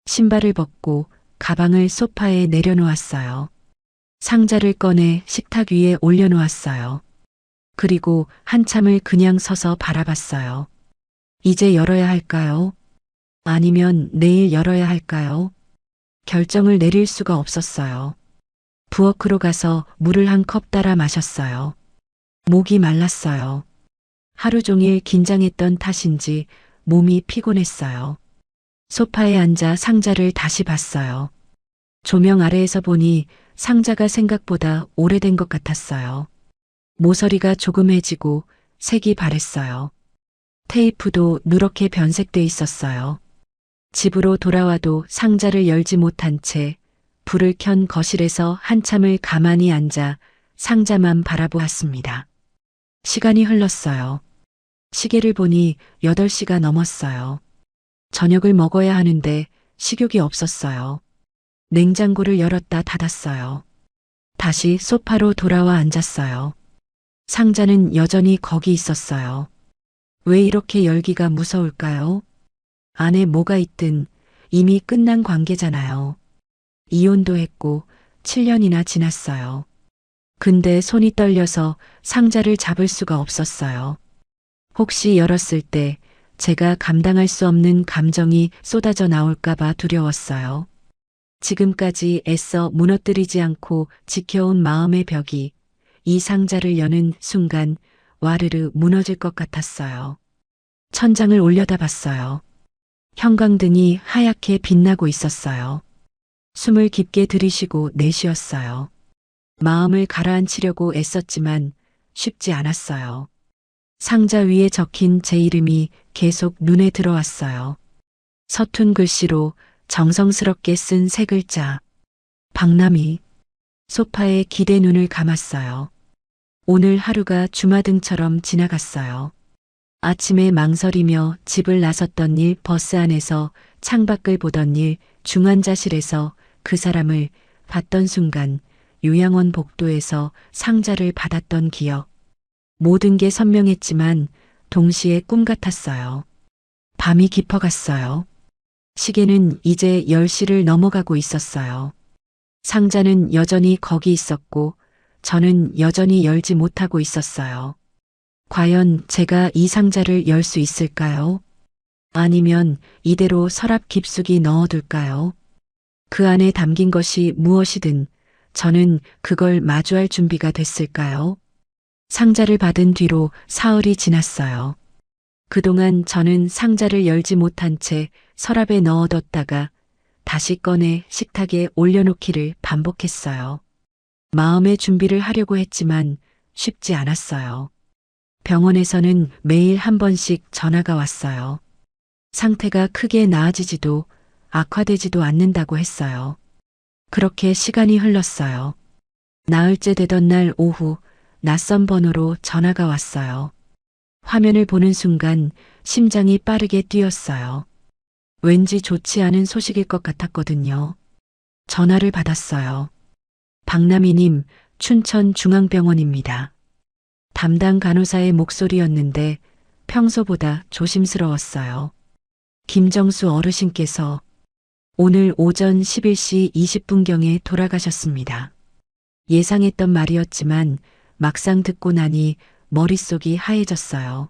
신발을 벗고 가방을 소파에 내려놓았어요. 상자를 꺼내 식탁 위에 올려놓았어요. 그리고 한참을 그냥 서서 바라봤어요. 이제 열어야 할까요? 아니면 내일 열어야 할까요? 결정을 내릴 수가 없었어요. 부엌으로 가서 물을 한 컵 따라 마셨어요. 목이 말랐어요. 하루 종일 긴장했던 탓인지 몸이 피곤했어요. 소파에 앉아 상자를 다시 봤어요. 조명 아래에서 보니 상자가 생각보다 오래된 것 같았어요. 모서리가 조금 해지고 색이 바랬어요. 테이프도 누렇게 변색돼 있었어요. 집으로 돌아와도 상자를 열지 못한 채 불을 켠 거실에서 한참을 가만히 앉아 상자만 바라보았습니다. 시간이 흘렀어요. 시계를 보니 8시가 넘었어요. 저녁을 먹어야 하는데 식욕이 없었어요. 냉장고를 열었다 닫았어요. 다시 소파로 돌아와 앉았어요. 상자는 여전히 거기 있었어요. 왜 이렇게 열기가 무서울까요? 안에 뭐가 있든 이미 끝난 관계잖아요. 이혼도 했고 7년이나 지났어요. 근데 손이 떨려서 상자를 잡을 수가 없었어요. 혹시 열었을 때 제가 감당할 수 없는 감정이 쏟아져 나올까봐 두려웠어요. 지금까지 애써 무너뜨리지 않고 지켜온 마음의 벽이 이 상자를 여는 순간 와르르 무너질 것 같았어요. 천장을 올려다봤어요. 형광등이 하얗게 빛나고 있었어요. 숨을 깊게 들이쉬고 내쉬었어요. 마음을 가라앉히려고 애썼지만 쉽지 않았어요. 상자 위에 적힌 제 이름이 계속 눈에 들어왔어요. 서툰 글씨로 정성스럽게 쓴 세 글자. 박남희. 소파에 기대 눈을 감았어요. 오늘 하루가 주마등처럼 지나갔어요. 아침에 망설이며 집을 나섰던 일, 버스 안에서 창밖을 보던 일, 중환자실에서 그 사람을 봤던 순간, 요양원 복도에서 상자를 받았던 기억. 모든 게 선명했지만 동시에 꿈 같았어요. 밤이 깊어갔어요. 시계는 이제 10시를 넘어가고 있었어요. 상자는 여전히 거기 있었고 저는 여전히 열지 못하고 있었어요. 과연 제가 이 상자를 열 수 있을까요? 아니면 이대로 서랍 깊숙이 넣어둘까요? 그 안에 담긴 것이 무엇이든 저는 그걸 마주할 준비가 됐을까요? 상자를 받은 뒤로 사흘이 지났어요. 그동안 저는 상자를 열지 못한 채 서랍에 넣어뒀다가 다시 꺼내 식탁에 올려놓기를 반복했어요. 마음의 준비를 하려고 했지만 쉽지 않았어요. 병원에서는 매일 한 번씩 전화가 왔어요. 상태가 크게 나아지지도 악화되지도 않는다고 했어요. 그렇게 시간이 흘렀어요. 나흘째 되던 날 오후 낯선 번호로 전화가 왔어요. 화면을 보는 순간 심장이 빠르게 뛰었어요. 왠지 좋지 않은 소식일 것 같았거든요. 전화를 받았어요. 박남희님, 춘천중앙병원입니다. 담당 간호사의 목소리였는데 평소보다 조심스러웠어요. 김정수 어르신께서 오늘 오전 11시 20분경에 돌아가셨습니다. 예상했던 말이었지만 막상 듣고 나니 머릿속이 하얘졌어요.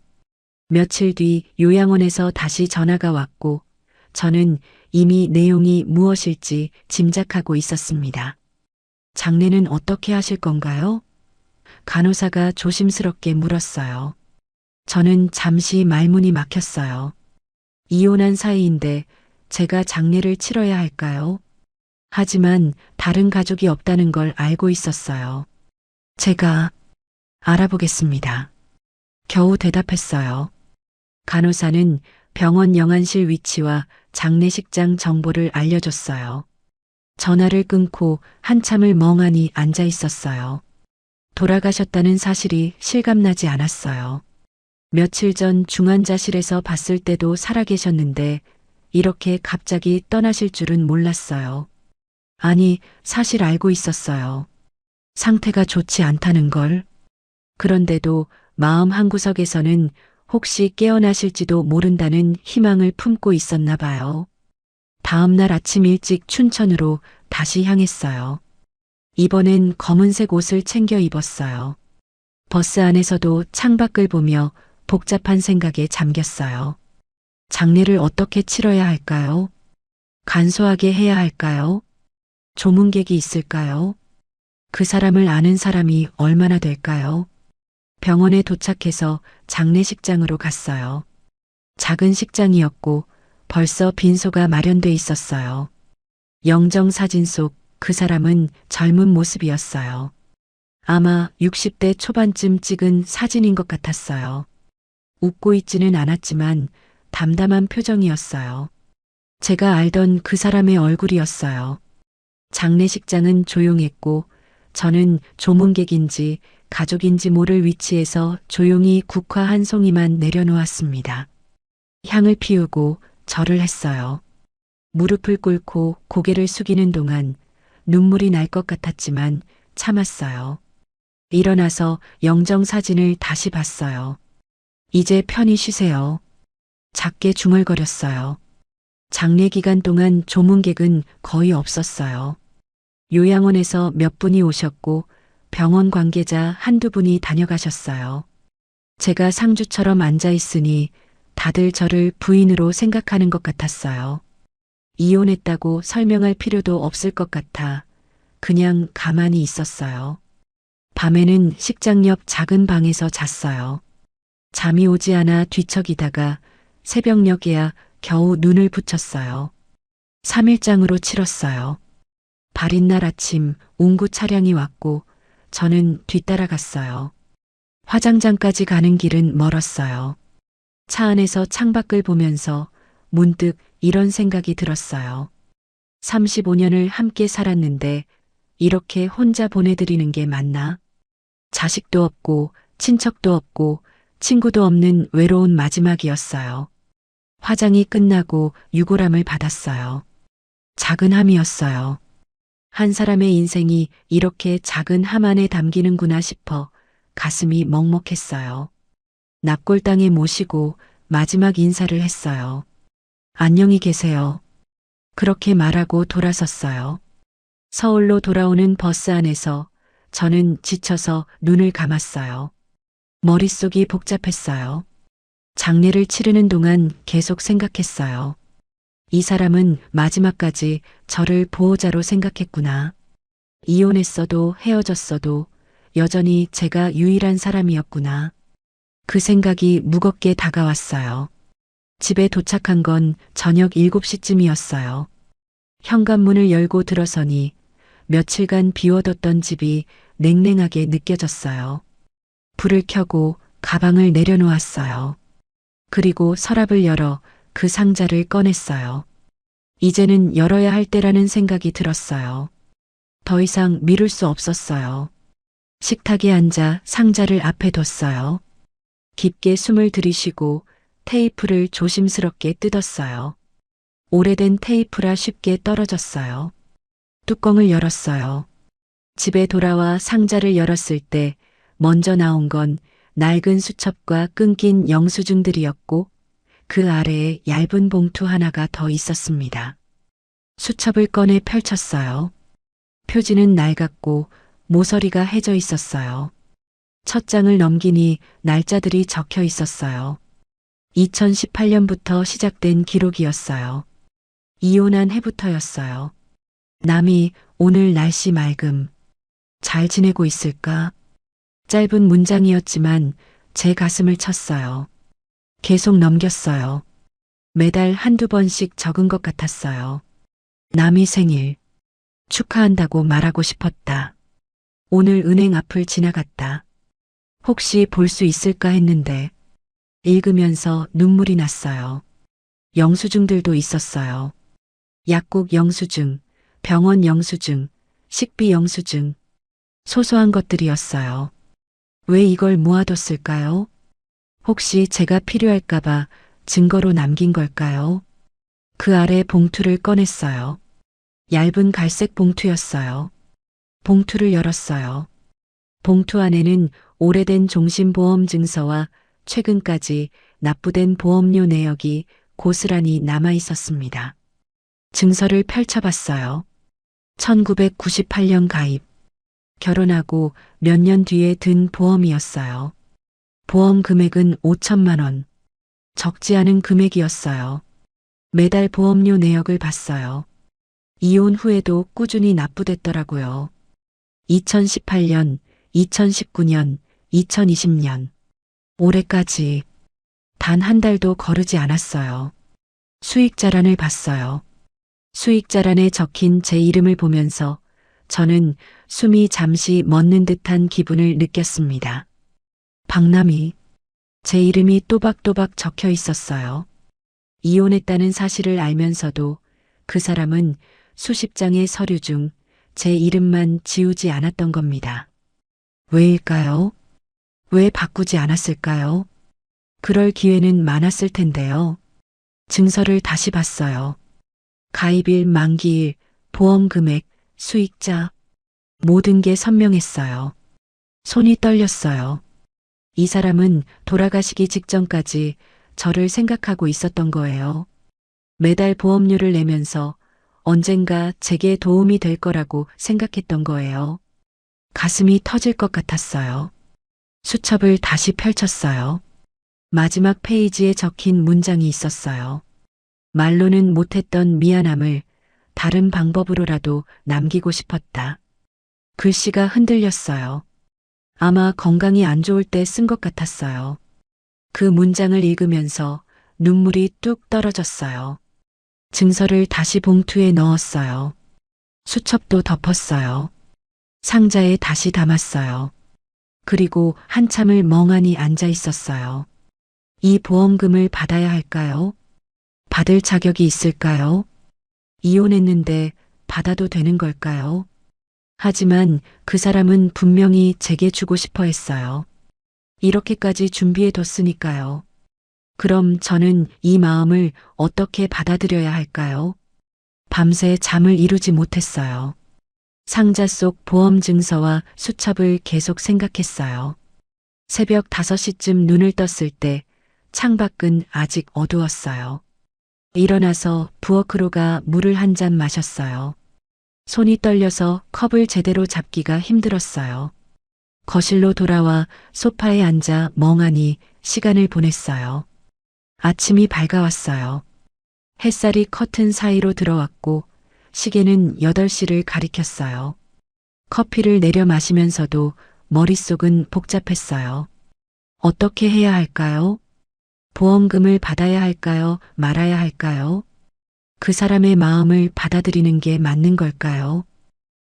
며칠 뒤 요양원에서 다시 전화가 왔고 저는 이미 내용이 무엇일지 짐작하고 있었습니다. 장례는 어떻게 하실 건가요? 간호사가 조심스럽게 물었어요. 저는 잠시 말문이 막혔어요. 이혼한 사이인데 제가 장례를 치러야 할까요? 하지만 다른 가족이 없다는 걸 알고 있었어요. 제가 알아보겠습니다. 겨우 대답했어요. 간호사는 병원 영안실 위치와 장례식장 정보를 알려줬어요. 전화를 끊고 한참을 멍하니 앉아 있었어요. 돌아가셨다는 사실이 실감나지 않았어요. 며칠 전 중환자실에서 봤을 때도 살아계셨는데 이렇게 갑자기 떠나실 줄은 몰랐어요. 아니, 사실 알고 있었어요. 상태가 좋지 않다는 걸. 그런데도 마음 한구석에서는 혹시 깨어나실지도 모른다는 희망을 품고 있었나 봐요. 다음 날 아침 일찍 춘천으로 다시 향했어요. 이번엔 검은색 옷을 챙겨 입었어요. 버스 안에서도 창밖을 보며 복잡한 생각에 잠겼어요. 장례를 어떻게 치러야 할까요? 간소하게 해야 할까요? 조문객이 있을까요? 그 사람을 아는 사람이 얼마나 될까요? 병원에 도착해서 장례식장으로 갔어요. 작은 식장이었고 벌써 빈소가 마련돼 있었어요. 영정 사진 속 그 사람은 젊은 모습이었어요. 아마 60대 초반쯤 찍은 사진인 것 같았어요. 웃고 있지는 않았지만 담담한 표정이었어요. 제가 알던 그 사람의 얼굴이었어요. 장례식장은 조용했고 저는 조문객인지 가족인지 모를 위치에서 조용히 국화 한 송이만 내려놓았습니다. 향을 피우고 절을 했어요. 무릎을 꿇고 고개를 숙이는 동안 눈물이 날 것 같았지만 참았어요. 일어나서 영정 사진을 다시 봤어요. 이제 편히 쉬세요. 작게 중얼거렸어요. 장례 기간 동안 조문객은 거의 없었어요. 요양원에서 몇 분이 오셨고 병원 관계자 한두 분이 다녀가셨어요. 제가 상주처럼 앉아 있으니 다들 저를 부인으로 생각하는 것 같았어요. 이혼했다고 설명할 필요도 없을 것 같아 그냥 가만히 있었어요. 밤에는 식장 옆 작은 방에서 잤어요. 잠이 오지 않아 뒤척이다가 새벽녘에야 겨우 눈을 붙였어요. 3일장으로 치렀어요. 발인 날 아침 운구 차량이 왔고 저는 뒤따라갔어요. 화장장까지 가는 길은 멀었어요. 차 안에서 창밖을 보면서 문득 이런 생각이 들었어요. 35년을 함께 살았는데 이렇게 혼자 보내드리는 게 맞나? 자식도 없고 친척도 없고 친구도 없는 외로운 마지막이었어요. 화장이 끝나고 유골함을 받았어요. 작은 함이었어요. 한 사람의 인생이 이렇게 작은 함 안에 담기는구나 싶어 가슴이 먹먹했어요. 납골당에 모시고 마지막 인사를 했어요. 안녕히 계세요. 그렇게 말하고 돌아섰어요. 서울로 돌아오는 버스 안에서 저는 지쳐서 눈을 감았어요. 머릿속이 복잡했어요. 장례를 치르는 동안 계속 생각했어요. 이 사람은 마지막까지 저를 보호자로 생각했구나. 이혼했어도 헤어졌어도 여전히 제가 유일한 사람이었구나. 그 생각이 무겁게 다가왔어요. 집에 도착한 건 저녁 7시쯤이었어요. 현관문을 열고 들어서니 며칠간 비워뒀던 집이 냉랭하게 느껴졌어요. 불을 켜고 가방을 내려놓았어요. 그리고 서랍을 열어 그 상자를 꺼냈어요. 이제는 열어야 할 때라는 생각이 들었어요. 더 이상 미룰 수 없었어요. 식탁에 앉아 상자를 앞에 뒀어요. 깊게 숨을 들이쉬고 테이프를 조심스럽게 뜯었어요. 오래된 테이프라 쉽게 떨어졌어요. 뚜껑을 열었어요. 집에 돌아와 상자를 열었을 때 먼저 나온 건 낡은 수첩과 끊긴 영수증들이었고 그 아래에 얇은 봉투 하나가 더 있었습니다. 수첩을 꺼내 펼쳤어요. 표지는 낡았고 모서리가 해져 있었어요. 첫 장을 넘기니 날짜들이 적혀 있었어요. 2018년부터 시작된 기록이었어요. 이혼한 해부터였어요. 남이 오늘 날씨 맑음. 잘 지내고 있을까? 짧은 문장이었지만 제 가슴을 쳤어요. 계속 넘겼어요. 매달 한두 번씩 적은 것 같았어요. 남이 생일. 축하한다고 말하고 싶었다. 오늘 은행 앞을 지나갔다. 혹시 볼 수 있을까 했는데 읽으면서 눈물이 났어요. 영수증들도 있었어요. 약국 영수증, 병원 영수증, 식비 영수증. 소소한 것들이었어요. 왜 이걸 모아뒀을까요? 혹시 제가 필요할까봐 증거로 남긴 걸까요? 그 아래 봉투를 꺼냈어요. 얇은 갈색 봉투였어요. 봉투를 열었어요. 봉투 안에는 오래된 종신보험 증서와 최근까지 납부된 보험료 내역이 고스란히 남아 있었습니다. 증서를 펼쳐봤어요. 1998년 가입. 결혼하고 몇 년 뒤에 든 보험이었어요. 보험 금액은 5천만 원. 적지 않은 금액이었어요. 매달 보험료 내역을 봤어요. 이혼 후에도 꾸준히 납부됐더라고요. 2018년, 2019년, 2020년. 올해까지 단 한 달도 거르지 않았어요. 수익자란을 봤어요. 수익자란에 적힌 제 이름을 보면서 저는 숨이 잠시 멎는 듯한 기분을 느꼈습니다. 박남희. 제 이름이 또박또박 적혀 있었어요. 이혼했다는 사실을 알면서도 그 사람은 수십 장의 서류 중 제 이름만 지우지 않았던 겁니다. 왜일까요? 왜 바꾸지 않았을까요? 그럴 기회는 많았을 텐데요. 증서를 다시 봤어요. 가입일, 만기일, 보험 금액, 수익자, 모든 게 선명했어요. 손이 떨렸어요. 이 사람은 돌아가시기 직전까지 저를 생각하고 있었던 거예요. 매달 보험료를 내면서 언젠가 제게 도움이 될 거라고 생각했던 거예요. 가슴이 터질 것 같았어요. 수첩을 다시 펼쳤어요. 마지막 페이지에 적힌 문장이 있었어요. 말로는 못했던 미안함을 다른 방법으로라도 남기고 싶었다. 글씨가 흔들렸어요. 아마 건강이 안 좋을 때 쓴 것 같았어요. 그 문장을 읽으면서 눈물이 뚝 떨어졌어요. 증서를 다시 봉투에 넣었어요. 수첩도 덮었어요. 상자에 다시 담았어요. 그리고 한참을 멍하니 앉아 있었어요. 이 보험금을 받아야 할까요? 받을 자격이 있을까요? 이혼했는데 받아도 되는 걸까요? 하지만 그 사람은 분명히 제게 주고 싶어 했어요. 이렇게까지 준비해 뒀으니까요. 그럼 저는 이 마음을 어떻게 받아들여야 할까요? 밤새 잠을 이루지 못했어요. 상자 속 보험 증서와 수첩을 계속 생각했어요. 새벽 5시쯤 눈을 떴을 때 창밖은 아직 어두웠어요. 일어나서 부엌으로 가 물을 한 잔 마셨어요. 손이 떨려서 컵을 제대로 잡기가 힘들었어요. 거실로 돌아와 소파에 앉아 멍하니 시간을 보냈어요. 아침이 밝아왔어요. 햇살이 커튼 사이로 들어왔고 시계는 8시를 가리켰어요. 커피를 내려 마시면서도 머릿속은 복잡했어요. 어떻게 해야 할까요? 보험금을 받아야 할까요? 말아야 할까요? 그 사람의 마음을 받아들이는 게 맞는 걸까요?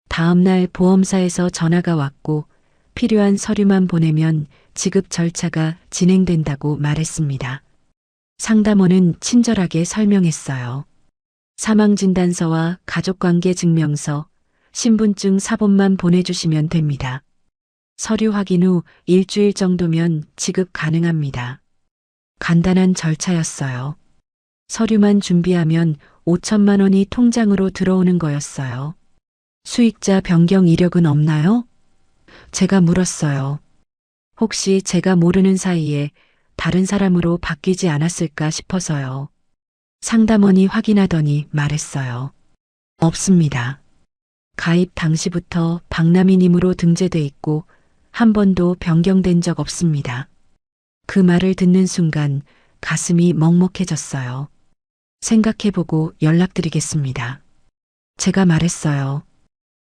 다음 날 보험사에서 전화가 왔고 필요한 서류만 보내면 지급 절차가 진행된다고 말했습니다. 상담원은 친절하게 설명했어요. 사망진단서와 가족관계 증명서, 신분증 사본만 보내주시면 됩니다. 서류 확인 후 일주일 정도면 지급 가능합니다. 간단한 절차였어요. 서류만 준비하면 5천만 원이 통장으로 들어오는 거였어요. 수익자 변경 이력은 없나요? 제가 물었어요. 혹시 제가 모르는 사이에 다른 사람으로 바뀌지 않았을까 싶어서요. 상담원이 확인하더니 말했어요. 없습니다. 가입 당시부터 박남희님으로 등재돼 있고 한 번도 변경된 적 없습니다. 그 말을 듣는 순간 가슴이 먹먹해졌어요. 생각해보고 연락드리겠습니다. 제가 말했어요.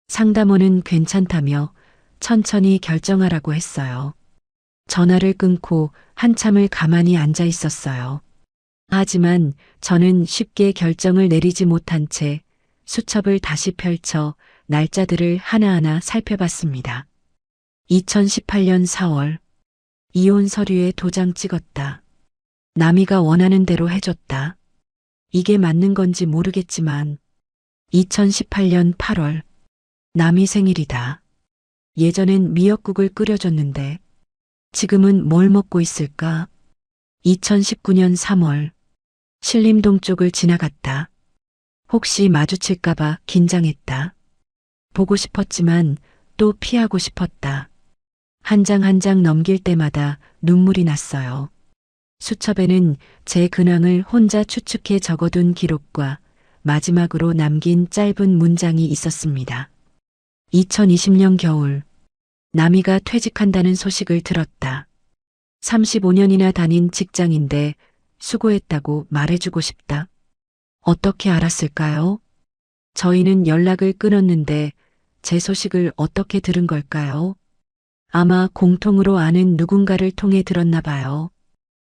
상담원은 괜찮다며 천천히 결정하라고 했어요. 전화를 끊고 한참을 가만히 앉아 있었어요. 하지만 저는 쉽게 결정을 내리지 못한 채 수첩을 다시 펼쳐 날짜들을 하나하나 살펴봤습니다. 2018년 4월 이혼 서류에 도장 찍었다. 남이가 원하는 대로 해줬다. 이게 맞는 건지 모르겠지만 2018년 8월 남이 생일이다. 예전엔 미역국을 끓여줬는데 지금은 뭘 먹고 있을까? 2019년 3월 신림동 쪽을 지나갔다. 혹시 마주칠까봐 긴장했다. 보고 싶었지만 또 피하고 싶었다. 한 장 한 장 넘길 때마다 눈물이 났어요. 수첩에는 제 근황을 혼자 추측해 적어둔 기록과 마지막으로 남긴 짧은 문장이 있었습니다. 2020년 겨울, 남이가 퇴직한다는 소식을 들었다. 35년이나 다닌 직장인데 수고했다고 말해주고 싶다. 어떻게 알았을까요? 저희는 연락을 끊었는데 제 소식을 어떻게 들은 걸까요? 아마 공통으로 아는 누군가를 통해 들었나 봐요.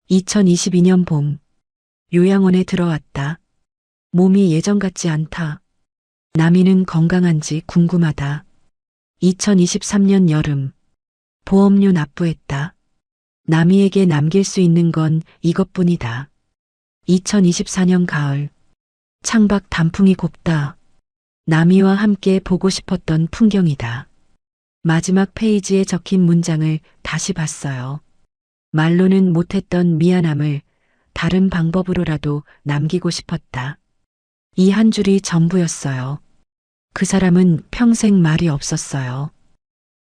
2022년 봄, 요양원에 들어왔다. 몸이 예전 같지 않다. 남이는 건강한지 궁금하다. 2023년 여름, 보험료 납부했다. 남이에게 남길 수 있는 건 이것뿐이다. 2024년 가을, 창밖 단풍이 곱다. 남이와 함께 보고 싶었던 풍경이다. 마지막 페이지에 적힌 문장을 다시 봤어요. 말로는 못했던 미안함을 다른 방법으로라도 남기고 싶었다. 이 한 줄이 전부였어요. 그 사람은 평생 말이 없었어요.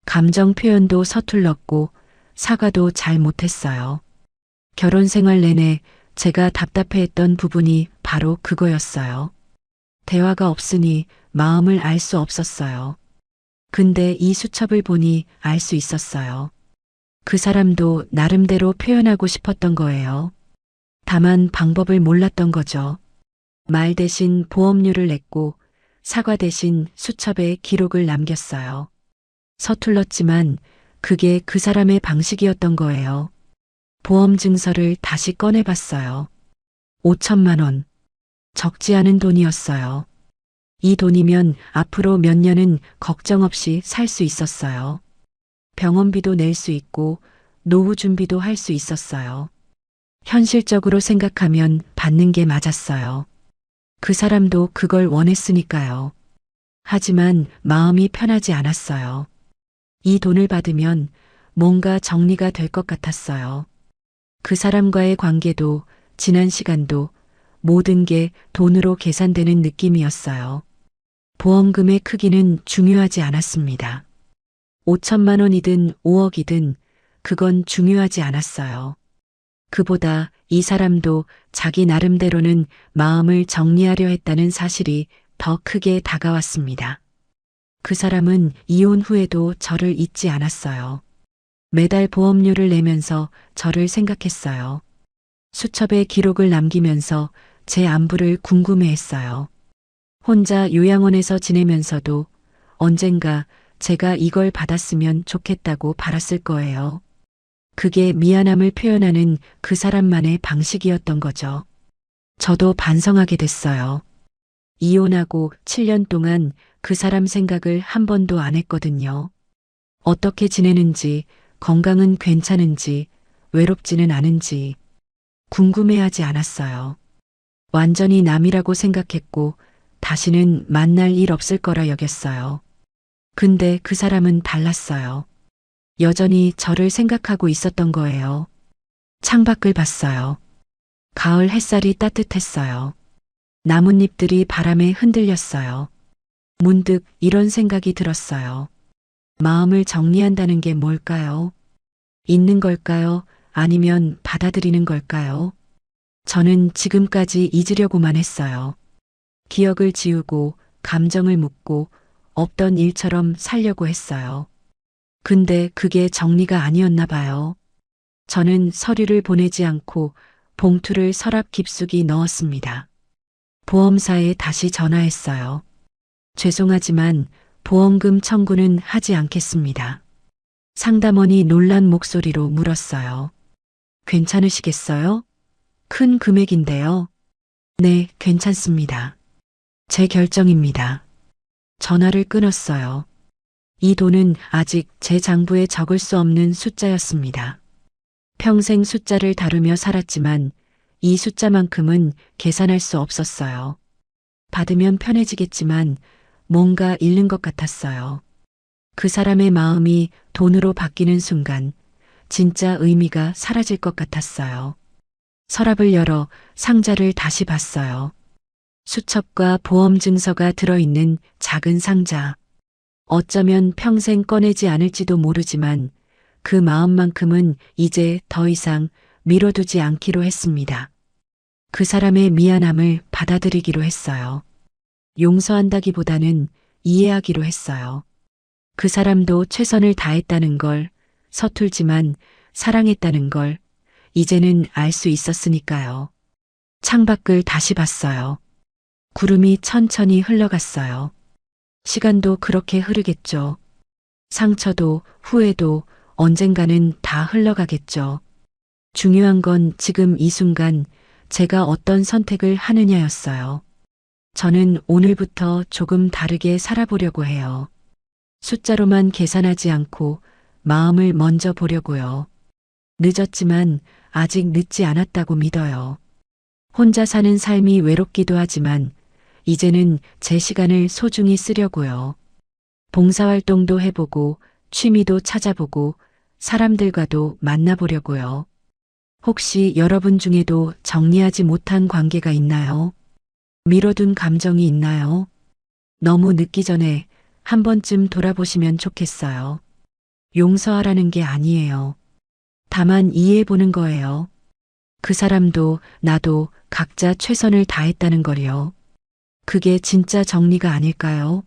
감정 표현도 서툴렀고 사과도 잘 못했어요. 결혼 생활 내내 제가 답답해했던 부분이 바로 그거였어요. 대화가 없으니 마음을 알 수 없었어요. 근데 이 수첩을 보니 알 수 있었어요. 그 사람도 나름대로 표현하고 싶었던 거예요. 다만 방법을 몰랐던 거죠. 말 대신 보험료를 냈고 사과 대신 수첩에 기록을 남겼어요. 서툴렀지만 그게 그 사람의 방식이었던 거예요. 보험 증서를 다시 꺼내봤어요. 5천만 원. 적지 않은 돈이었어요. 이 돈이면 앞으로 몇 년은 걱정 없이 살 수 있었어요. 병원비도 낼 수 있고 노후 준비도 할 수 있었어요. 현실적으로 생각하면 받는 게 맞았어요. 그 사람도 그걸 원했으니까요. 하지만 마음이 편하지 않았어요. 이 돈을 받으면 뭔가 정리가 될 것 같았어요. 그 사람과의 관계도 지난 시간도 모든 게 돈으로 계산되는 느낌이었어요. 보험금의 크기는 중요하지 않았습니다. 5천만 원이든 5억이든 그건 중요하지 않았어요. 그보다 이 사람도 자기 나름대로는 마음을 정리하려 했다는 사실이 더 크게 다가왔습니다. 그 사람은 이혼 후에도 저를 잊지 않았어요. 매달 보험료를 내면서 저를 생각했어요. 수첩에 기록을 남기면서 제 안부를 궁금해했어요. 혼자 요양원에서 지내면서도 언젠가 제가 이걸 받았으면 좋겠다고 바랐을 거예요. 그게 미안함을 표현하는 그 사람만의 방식이었던 거죠. 저도 반성하게 됐어요. 이혼하고 7년 동안 그 사람 생각을 한 번도 안 했거든요. 어떻게 지내는지, 건강은 괜찮은지, 외롭지는 않은지 궁금해하지 않았어요. 완전히 남이라고 생각했고 다시는 만날 일 없을 거라 여겼어요. 근데 그 사람은 달랐어요. 여전히 저를 생각하고 있었던 거예요. 창밖을 봤어요. 가을 햇살이 따뜻했어요. 나뭇잎들이 바람에 흔들렸어요. 문득 이런 생각이 들었어요. 마음을 정리한다는 게 뭘까요? 잊는 걸까요? 아니면 받아들이는 걸까요? 저는 지금까지 잊으려고만 했어요. 기억을 지우고 감정을 묻고 없던 일처럼 살려고 했어요. 근데 그게 정리가 아니었나 봐요. 저는 서류를 보내지 않고 봉투를 서랍 깊숙이 넣었습니다. 보험사에 다시 전화했어요. 죄송하지만 보험금 청구는 하지 않겠습니다. 상담원이 놀란 목소리로 물었어요. 괜찮으시겠어요? 큰 금액인데요. 네, 괜찮습니다. 제 결정입니다. 전화를 끊었어요. 이 돈은 아직 제 장부에 적을 수 없는 숫자였습니다. 평생 숫자를 다루며 살았지만 이 숫자만큼은 계산할 수 없었어요. 받으면 편해지겠지만 뭔가 잃는 것 같았어요. 그 사람의 마음이 돈으로 바뀌는 순간 진짜 의미가 사라질 것 같았어요. 서랍을 열어 상자를 다시 봤어요. 수첩과 보험 증서가 들어있는 작은 상자. 어쩌면 평생 꺼내지 않을지도 모르지만 그 마음만큼은 이제 더 이상 미뤄두지 않기로 했습니다. 그 사람의 미안함을 받아들이기로 했어요. 용서한다기보다는 이해하기로 했어요. 그 사람도 최선을 다했다는 걸, 서툴지만 사랑했다는 걸 이제는 알 수 있었으니까요. 창밖을 다시 봤어요. 구름이 천천히 흘러갔어요. 시간도 그렇게 흐르겠죠. 상처도 후회도 언젠가는 다 흘러가겠죠. 중요한 건 지금 이 순간 제가 어떤 선택을 하느냐였어요. 저는 오늘부터 조금 다르게 살아보려고 해요. 숫자로만 계산하지 않고 마음을 먼저 보려고요. 늦었지만 아직 늦지 않았다고 믿어요. 혼자 사는 삶이 외롭기도 하지만 이제는 제 시간을 소중히 쓰려고요. 봉사활동도 해보고 취미도 찾아보고 사람들과도 만나보려고요. 혹시 여러분 중에도 정리하지 못한 관계가 있나요? 미뤄둔 감정이 있나요? 너무 늦기 전에 한 번쯤 돌아보시면 좋겠어요. 용서하라는 게 아니에요. 다만 이해해보는 거예요. 그 사람도 나도 각자 최선을 다했다는 걸요. 그게 진짜 정리가 아닐까요?